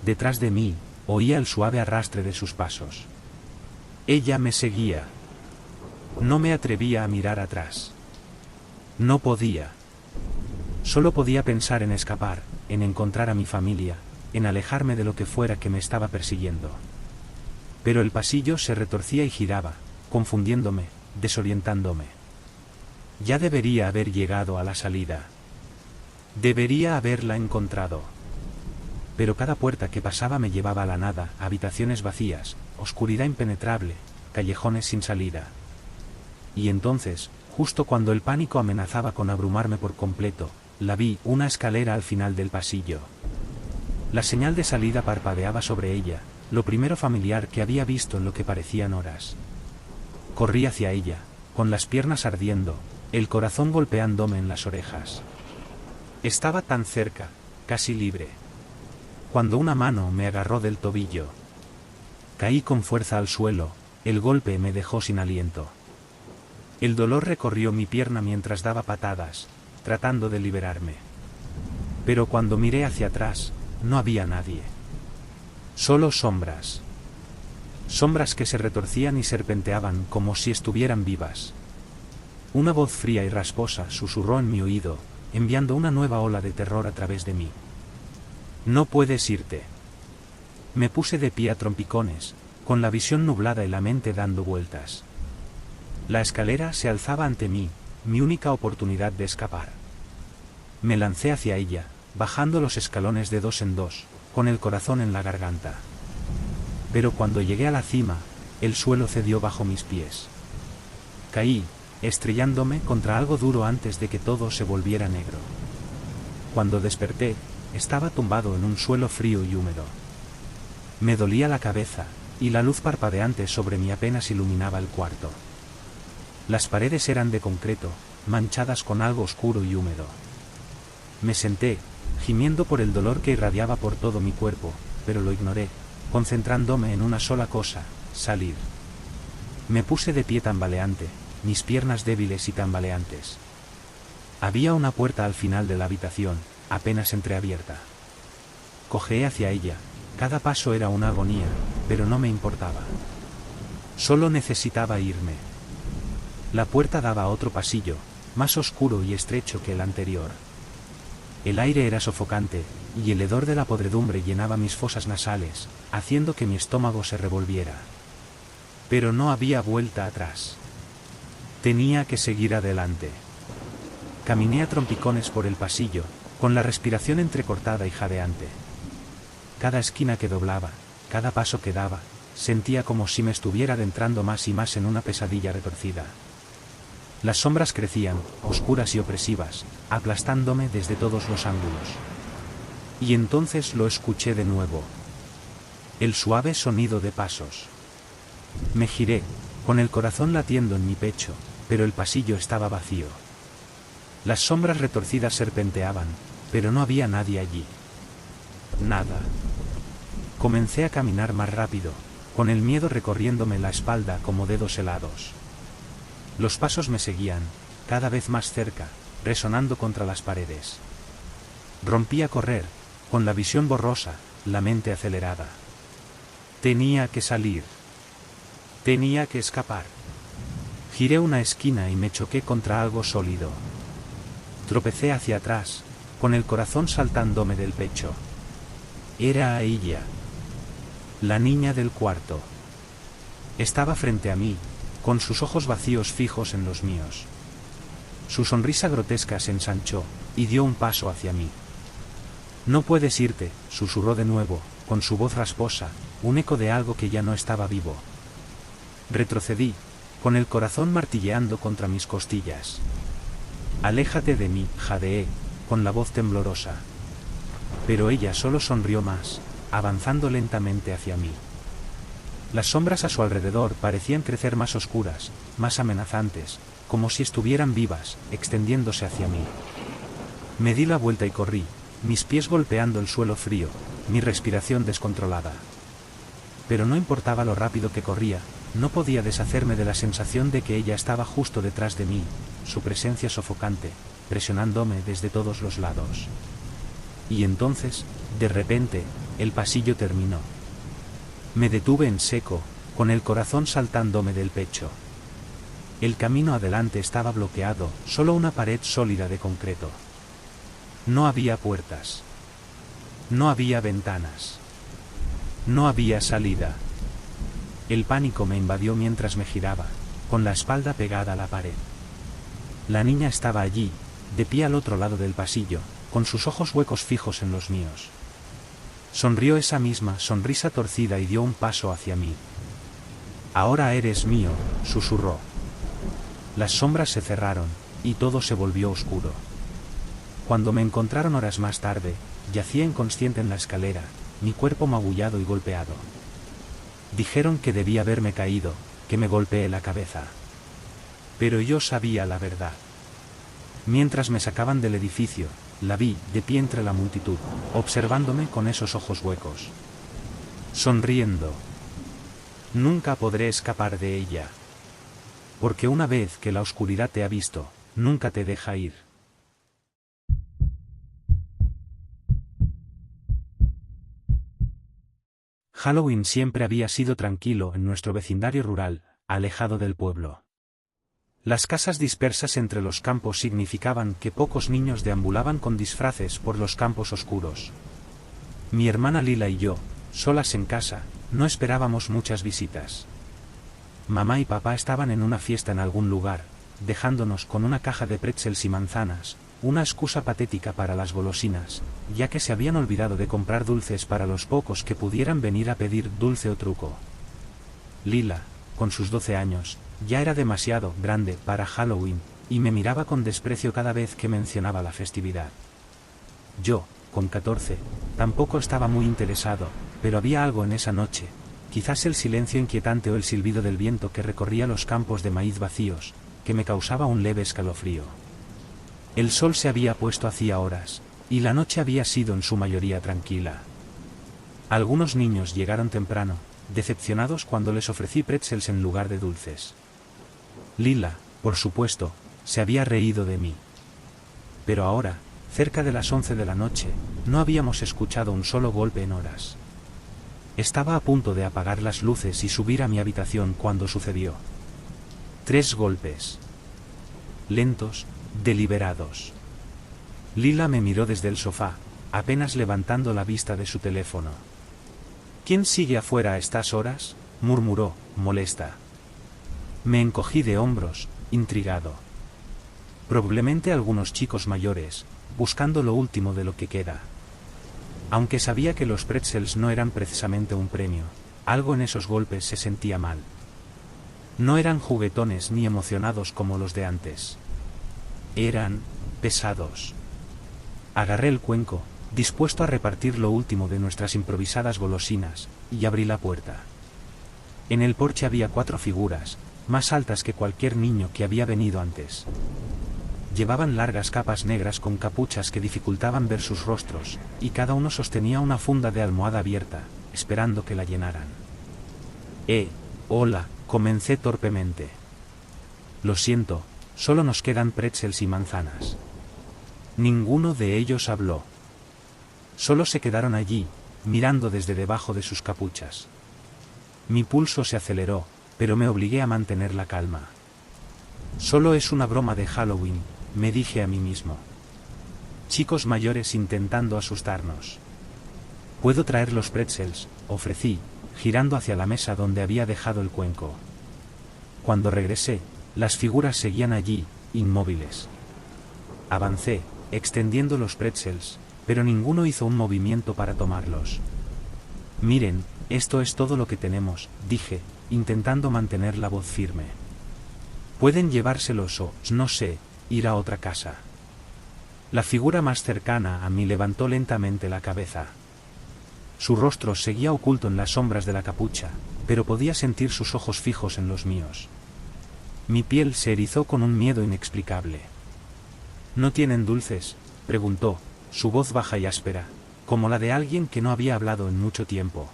Detrás de mí, oía el suave arrastre de sus pasos. Ella me seguía. No me atrevía a mirar atrás. No podía. Solo podía pensar en escapar, en encontrar a mi familia, en alejarme de lo que fuera que me estaba persiguiendo. Pero el pasillo se retorcía y giraba, confundiéndome, desorientándome. Ya debería haber llegado a la salida. Debería haberla encontrado. Pero cada puerta que pasaba me llevaba a la nada, a habitaciones vacías, oscuridad impenetrable, callejones sin salida. Y entonces, justo cuando el pánico amenazaba con abrumarme por completo, la vi, una escalera al final del pasillo. La señal de salida parpadeaba sobre ella, lo primero familiar que había visto en lo que parecían horas. Corrí hacia ella, con las piernas ardiendo, el corazón golpeándome en las orejas. Estaba tan cerca, casi libre. Cuando una mano me agarró del tobillo. Caí con fuerza al suelo, el golpe me dejó sin aliento. El dolor recorrió mi pierna mientras daba patadas, tratando de liberarme. Pero cuando miré hacia atrás, no había nadie. Solo sombras. Sombras que se retorcían y serpenteaban como si estuvieran vivas. Una voz fría y rasposa susurró en mi oído, enviando una nueva ola de terror a través de mí. No puedes irte. Me puse de pie a trompicones, con la visión nublada y la mente dando vueltas. La escalera se alzaba ante mí, mi única oportunidad de escapar. Me lancé hacia ella, bajando los escalones de dos en dos, con el corazón en la garganta. Pero cuando llegué a la cima, el suelo cedió bajo mis pies. Caí, estrellándome contra algo duro antes de que todo se volviera negro. Cuando desperté, estaba tumbado en un suelo frío y húmedo. Me dolía la cabeza, y la luz parpadeante sobre mí apenas iluminaba el cuarto. Las paredes eran de concreto, manchadas con algo oscuro y húmedo. Me senté, gimiendo por el dolor que irradiaba por todo mi cuerpo, pero lo ignoré, concentrándome en una sola cosa: salir. Me puse de pie tambaleante, mis piernas débiles y tambaleantes. Había una puerta al final de la habitación, apenas entreabierta. Cojeé hacia ella, cada paso era una agonía, pero no me importaba. Solo necesitaba irme. La puerta daba a otro pasillo, más oscuro y estrecho que el anterior. El aire era sofocante, y el hedor de la podredumbre llenaba mis fosas nasales, haciendo que mi estómago se revolviera. Pero no había vuelta atrás. Tenía que seguir adelante. Caminé a trompicones por el pasillo, con la respiración entrecortada y jadeante. Cada esquina que doblaba, cada paso que daba, sentía como si me estuviera adentrando más y más en una pesadilla retorcida. Las sombras crecían, oscuras y opresivas, aplastándome desde todos los ángulos. Y entonces lo escuché de nuevo. El suave sonido de pasos. Me giré, con el corazón latiendo en mi pecho, pero el pasillo estaba vacío. Las sombras retorcidas serpenteaban, pero no había nadie allí. Nada. Comencé a caminar más rápido, con el miedo recorriéndome la espalda como dedos helados. Los pasos me seguían, cada vez más cerca, resonando contra las paredes. Rompí a correr, con la visión borrosa, la mente acelerada. Tenía que salir. Tenía que escapar. Giré una esquina y me choqué contra algo sólido. Tropecé hacia atrás, con el corazón saltándome del pecho. Era ella. La niña del cuarto. Estaba frente a mí, con sus ojos vacíos fijos en los míos. Su sonrisa grotesca se ensanchó, y dio un paso hacia mí. No puedes irte, susurró de nuevo, con su voz rasposa, un eco de algo que ya no estaba vivo. Retrocedí, con el corazón martilleando contra mis costillas. Aléjate de mí, jadeé, con la voz temblorosa. Pero ella solo sonrió más, avanzando lentamente hacia mí. Las sombras a su alrededor parecían crecer más oscuras, más amenazantes, como si estuvieran vivas, extendiéndose hacia mí. Me di la vuelta y corrí, mis pies golpeando el suelo frío, mi respiración descontrolada. Pero no importaba lo rápido que corría, no podía deshacerme de la sensación de que ella estaba justo detrás de mí, su presencia sofocante, presionándome desde todos los lados. Y entonces, de repente, el pasillo terminó. Me detuve en seco, con el corazón saltándome del pecho. El camino adelante estaba bloqueado, solo una pared sólida de concreto. No había puertas. No había ventanas. No había salida. El pánico me invadió mientras me giraba, con la espalda pegada a la pared. La niña estaba allí, de pie al otro lado del pasillo, con sus ojos huecos fijos en los míos. Sonrió esa misma sonrisa torcida y dio un paso hacia mí. Ahora eres mío, susurró. Las sombras se cerraron, y todo se volvió oscuro. Cuando me encontraron horas más tarde, yacía inconsciente en la escalera, mi cuerpo magullado y golpeado. Dijeron que debía haberme caído, que me golpeé la cabeza. Pero yo sabía la verdad. Mientras me sacaban del edificio, la vi, de pie entre la multitud, observándome con esos ojos huecos. Sonriendo. Nunca podré escapar de ella. Porque una vez que la oscuridad te ha visto, nunca te deja ir. Halloween siempre había sido tranquilo en nuestro vecindario rural, alejado del pueblo. Las casas dispersas entre los campos significaban que pocos niños deambulaban con disfraces por los campos oscuros. Mi hermana Lila y yo, solas en casa, no esperábamos muchas visitas. Mamá y papá estaban en una fiesta en algún lugar, dejándonos con una caja de pretzels y manzanas, una excusa patética para las golosinas, ya que se habían olvidado de comprar dulces para los pocos que pudieran venir a pedir dulce o truco. Lila, con sus 12 años, ya era demasiado grande para Halloween, y me miraba con desprecio cada vez que mencionaba la festividad. Yo, con 14, tampoco estaba muy interesado, pero había algo en esa noche, quizás el silencio inquietante o el silbido del viento que recorría los campos de maíz vacíos, que me causaba un leve escalofrío. El sol se había puesto hacía horas, y la noche había sido en su mayoría tranquila. Algunos niños llegaron temprano, decepcionados cuando les ofrecí pretzels en lugar de dulces. Lila, por supuesto, se había reído de mí. Pero ahora, cerca de las 11 de la noche, no habíamos escuchado un solo golpe en horas. Estaba a punto de apagar las luces y subir a mi habitación cuando sucedió. 3 golpes. Lentos, deliberados. Lila me miró desde el sofá, apenas levantando la vista de su teléfono. ¿Quién sigue afuera a estas horas?, murmuró, molesta. Me encogí de hombros, intrigado. Probablemente algunos chicos mayores, buscando lo último de lo que queda. Aunque sabía que los pretzels no eran precisamente un premio, algo en esos golpes se sentía mal. No eran juguetones ni emocionados como los de antes. Eran pesados. Agarré el cuenco, dispuesto a repartir lo último de nuestras improvisadas golosinas, y abrí la puerta. En el porche había 4 figuras, más altas que cualquier niño que había venido antes. Llevaban largas capas negras con capuchas que dificultaban ver sus rostros, y cada uno sostenía una funda de almohada abierta, esperando que la llenaran. Hola, comencé torpemente. Lo siento, solo nos quedan pretzels y manzanas. Ninguno de ellos habló. Solo se quedaron allí, mirando desde debajo de sus capuchas. Mi pulso se aceleró, pero me obligué a mantener la calma. Solo es una broma de Halloween, me dije a mí mismo. Chicos mayores intentando asustarnos. ¿Puedo traer los pretzels?, ofrecí, girando hacia la mesa donde había dejado el cuenco. Cuando regresé, las figuras seguían allí, inmóviles. Avancé, extendiendo los pretzels, pero ninguno hizo un movimiento para tomarlos. Miren, esto es todo lo que tenemos, dije, intentando mantener la voz firme. Pueden llevárselos o, no sé, ir a otra casa. La figura más cercana a mí levantó lentamente la cabeza. Su rostro seguía oculto en las sombras de la capucha, pero podía sentir sus ojos fijos en los míos. Mi piel se erizó con un miedo inexplicable. ¿No tienen dulces?, preguntó, su voz baja y áspera, como la de alguien que no había hablado en mucho tiempo.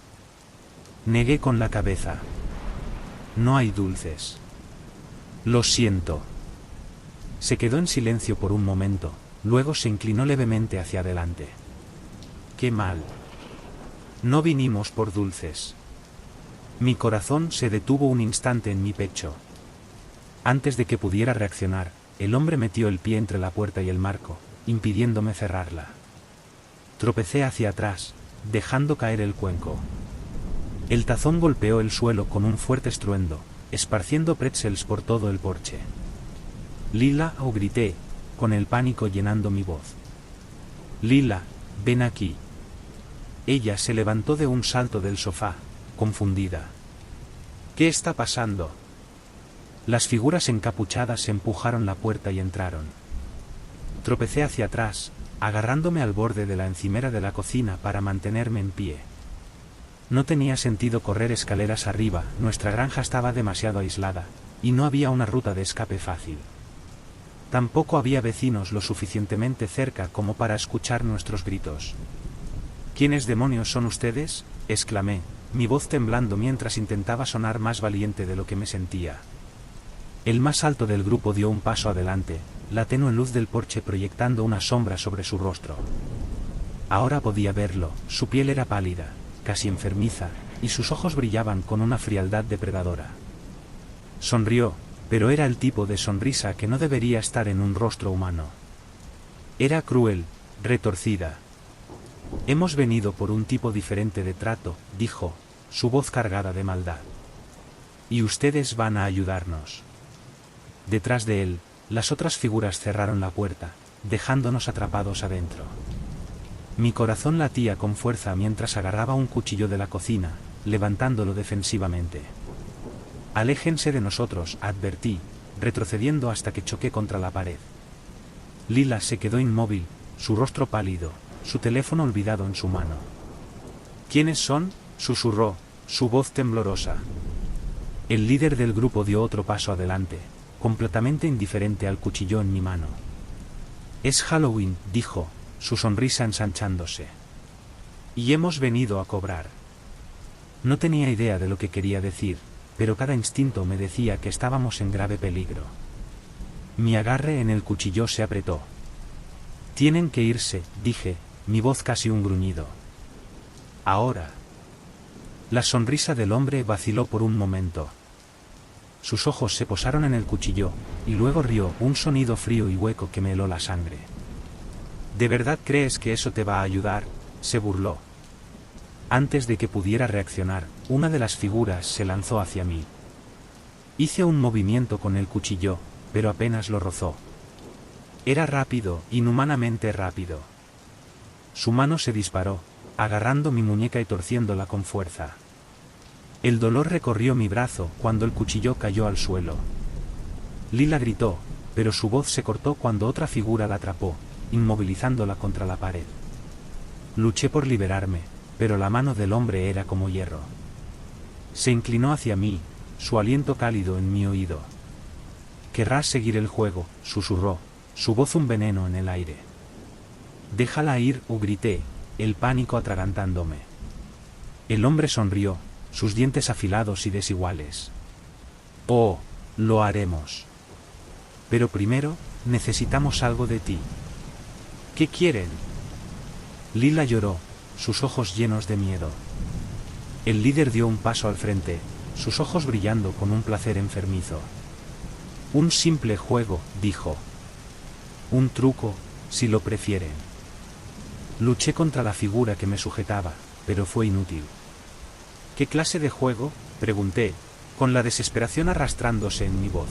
Negué con la cabeza. No hay dulces. Lo siento. Se quedó en silencio por un momento, luego se inclinó levemente hacia adelante. Qué mal. No vinimos por dulces. Mi corazón se detuvo un instante en mi pecho. Antes de que pudiera reaccionar, el hombre metió el pie entre la puerta y el marco, impidiéndome cerrarla. Tropecé hacia atrás, dejando caer el cuenco. El tazón golpeó el suelo con un fuerte estruendo, esparciendo pretzels por todo el porche. Lila, grité, con el pánico llenando mi voz. Lila, ven aquí. Ella se levantó de un salto del sofá, confundida. ¿Qué está pasando? Las figuras encapuchadas empujaron la puerta y entraron. Tropecé hacia atrás, agarrándome al borde de la encimera de la cocina para mantenerme en pie. No tenía sentido correr escaleras arriba, nuestra granja estaba demasiado aislada, y no había una ruta de escape fácil. Tampoco había vecinos lo suficientemente cerca como para escuchar nuestros gritos. ¿Quiénes demonios son ustedes?, exclamé, mi voz temblando mientras intentaba sonar más valiente de lo que me sentía. El más alto del grupo dio un paso adelante, la tenue luz del porche proyectando una sombra sobre su rostro. Ahora podía verlo, su piel era pálida, casi enfermiza, y sus ojos brillaban con una frialdad depredadora. Sonrió, pero era el tipo de sonrisa que no debería estar en un rostro humano. Era cruel, retorcida. Hemos venido por un tipo diferente de trato, dijo, su voz cargada de maldad. Y ustedes van a ayudarnos. Detrás de él, las otras figuras cerraron la puerta, dejándonos atrapados adentro. Mi corazón latía con fuerza mientras agarraba un cuchillo de la cocina, levantándolo defensivamente. Aléjense de nosotros, advertí, retrocediendo hasta que choqué contra la pared. Lila se quedó inmóvil, su rostro pálido, su teléfono olvidado en su mano. ¿Quiénes son?, susurró, su voz temblorosa. El líder del grupo dio otro paso adelante, completamente indiferente al cuchillo en mi mano. Es Halloween, dijo, su sonrisa ensanchándose. Y hemos venido a cobrar. No tenía idea de lo que quería decir, pero cada instinto me decía que estábamos en grave peligro. Mi agarre en el cuchillo se apretó. Tienen que irse, dije, mi voz casi un gruñido. Ahora. La sonrisa del hombre vaciló por un momento. Sus ojos se posaron en el cuchillo, y luego rió, un sonido frío y hueco que me heló la sangre. ¿De verdad crees que eso te va a ayudar?, se burló. Antes de que pudiera reaccionar, una de las figuras se lanzó hacia mí. Hice un movimiento con el cuchillo, pero apenas lo rozó. Era rápido, inhumanamente rápido. Su mano se disparó, agarrando mi muñeca y torciéndola con fuerza. El dolor recorrió mi brazo cuando el cuchillo cayó al suelo. Lila gritó, pero su voz se cortó cuando otra figura la atrapó, inmovilizándola contra la pared. Luché por liberarme, pero la mano del hombre era como hierro. Se inclinó hacia mí, su aliento cálido en mi oído. «Querrás seguir el juego», susurró, su voz un veneno en el aire. «Déjala ir», grité, el pánico atragantándome. El hombre sonrió, sus dientes afilados y desiguales. «Oh, lo haremos. Pero primero, necesitamos algo de ti». «¿Qué quieren?». Lila lloró, sus ojos llenos de miedo. El líder dio un paso al frente, sus ojos brillando con un placer enfermizo. «Un simple juego», dijo. «Un truco, si lo prefieren». Luché contra la figura que me sujetaba, pero fue inútil. «¿Qué clase de juego?», pregunté, con la desesperación arrastrándose en mi voz.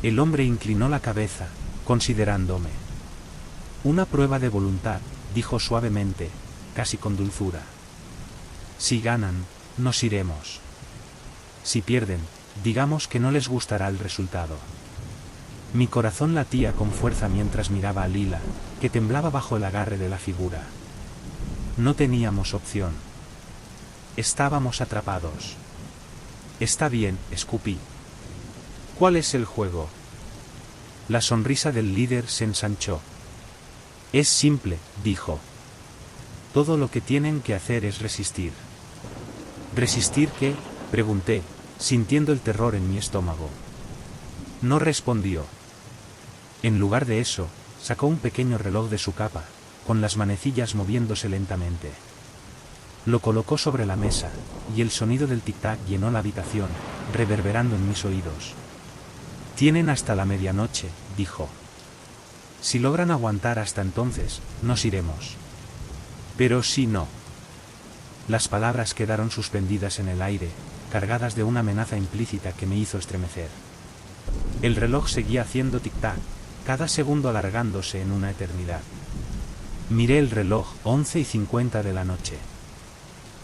El hombre inclinó la cabeza, considerándome. «Una prueba de voluntad», dijo suavemente, casi con dulzura. «Si ganan, nos iremos. Si pierden, digamos que no les gustará el resultado». Mi corazón latía con fuerza mientras miraba a Lila, que temblaba bajo el agarre de la figura. No teníamos opción. Estábamos atrapados. «Está bien», escupí. «¿Cuál es el juego?». La sonrisa del líder se ensanchó. «Es simple», dijo. «Todo lo que tienen que hacer es resistir». «¿Resistir qué?», pregunté, sintiendo el terror en mi estómago. No respondió. En lugar de eso, sacó un pequeño reloj de su capa, con las manecillas moviéndose lentamente. Lo colocó sobre la mesa, y el sonido del tic-tac llenó la habitación, reverberando en mis oídos. «Tienen hasta la medianoche», dijo. «Si logran aguantar hasta entonces, nos iremos. Pero si no». Las palabras quedaron suspendidas en el aire, cargadas de una amenaza implícita que me hizo estremecer. El reloj seguía haciendo tic-tac, cada segundo alargándose en una eternidad. Miré el reloj, 11:50 de la noche.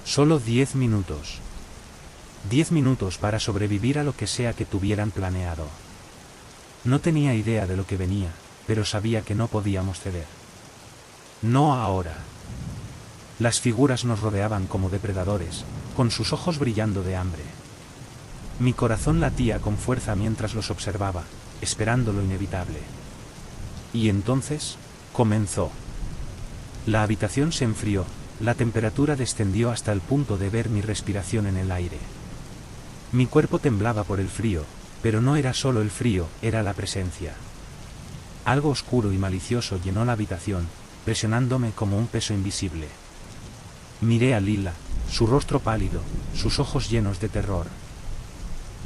Solo 10 minutos. 10 minutos para sobrevivir a lo que sea que tuvieran planeado. No tenía idea de lo que venía, pero sabía que no podíamos ceder. No ahora. Las figuras nos rodeaban como depredadores, con sus ojos brillando de hambre. Mi corazón latía con fuerza mientras los observaba, esperando lo inevitable. Y entonces, comenzó. La habitación se enfrió, la temperatura descendió hasta el punto de ver mi respiración en el aire. Mi cuerpo temblaba por el frío, pero no era solo el frío, era la presencia. Algo oscuro y malicioso llenó la habitación, presionándome como un peso invisible. Miré a Lila, su rostro pálido, sus ojos llenos de terror.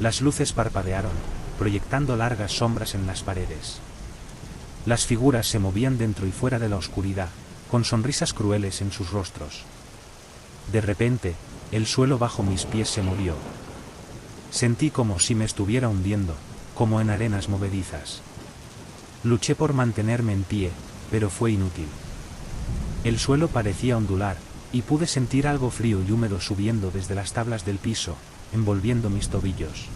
Las luces parpadearon, proyectando largas sombras en las paredes. Las figuras se movían dentro y fuera de la oscuridad, con sonrisas crueles en sus rostros. De repente, el suelo bajo mis pies se movió. Sentí como si me estuviera hundiendo, como en arenas movedizas. Luché por mantenerme en pie, pero fue inútil. El suelo parecía ondular, y pude sentir algo frío y húmedo subiendo desde las tablas del piso, envolviendo mis tobillos.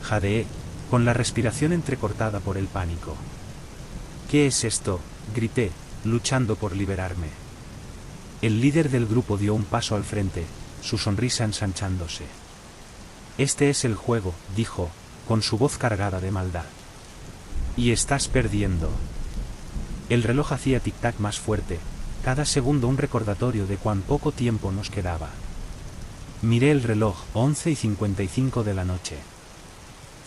Jadeé, con la respiración entrecortada por el pánico. ¿Qué es esto?, grité, luchando por liberarme. El líder del grupo dio un paso al frente, su sonrisa ensanchándose. Este es el juego, dijo, con su voz cargada de maldad. Y estás perdiendo. El reloj hacía tic-tac más fuerte, cada segundo un recordatorio de cuán poco tiempo nos quedaba. Miré el reloj, 11:55 de la noche.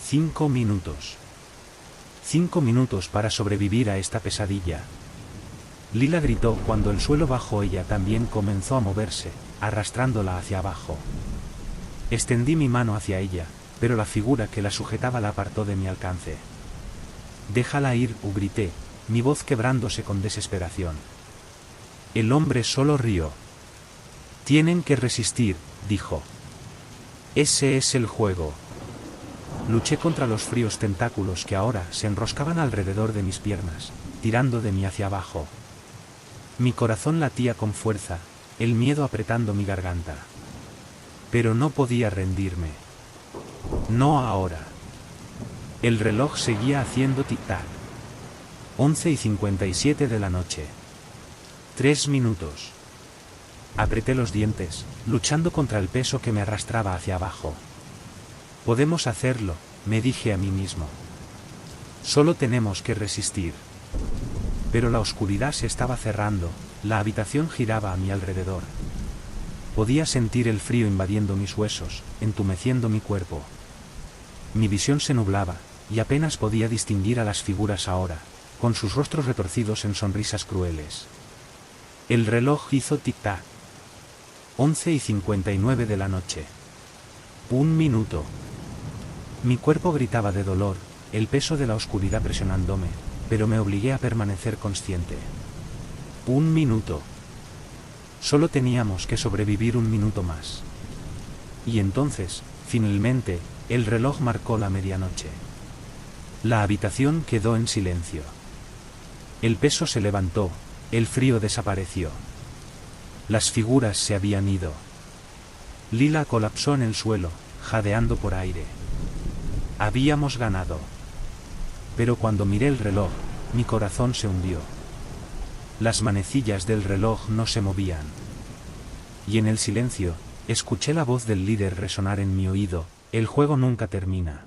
5 minutos. 5 minutos para sobrevivir a esta pesadilla. Lila gritó cuando el suelo bajo ella también comenzó a moverse, arrastrándola hacia abajo. Extendí mi mano hacia ella, pero la figura que la sujetaba la apartó de mi alcance. «Déjala ir», grité, mi voz quebrándose con desesperación. El hombre solo rió. «Tienen que resistir», dijo. «Ese es el juego». Luché contra los fríos tentáculos que ahora se enroscaban alrededor de mis piernas, tirando de mí hacia abajo. Mi corazón latía con fuerza, el miedo apretando mi garganta. Pero no podía rendirme. No ahora. El reloj seguía haciendo tic-tac. 11:57 de la noche. 3 minutos. Apreté los dientes, luchando contra el peso que me arrastraba hacia abajo. Podemos hacerlo, me dije a mí mismo. Solo tenemos que resistir. Pero la oscuridad se estaba cerrando, la habitación giraba a mi alrededor. Podía sentir el frío invadiendo mis huesos, entumeciendo mi cuerpo. Mi visión se nublaba, y apenas podía distinguir a las figuras ahora, con sus rostros retorcidos en sonrisas crueles. El reloj hizo tic-tac. 11:59 de la noche. 1 minuto. Mi cuerpo gritaba de dolor, el peso de la oscuridad presionándome, pero me obligué a permanecer consciente. 1 minuto. Solo teníamos que sobrevivir 1 minuto más. Y entonces, finalmente, el reloj marcó la medianoche. La habitación quedó en silencio. El peso se levantó, el frío desapareció. Las figuras se habían ido. Lila colapsó en el suelo, jadeando por aire. Habíamos ganado. Pero cuando miré el reloj, mi corazón se hundió. Las manecillas del reloj no se movían. Y en el silencio, escuché la voz del líder resonar en mi oído: el juego nunca termina.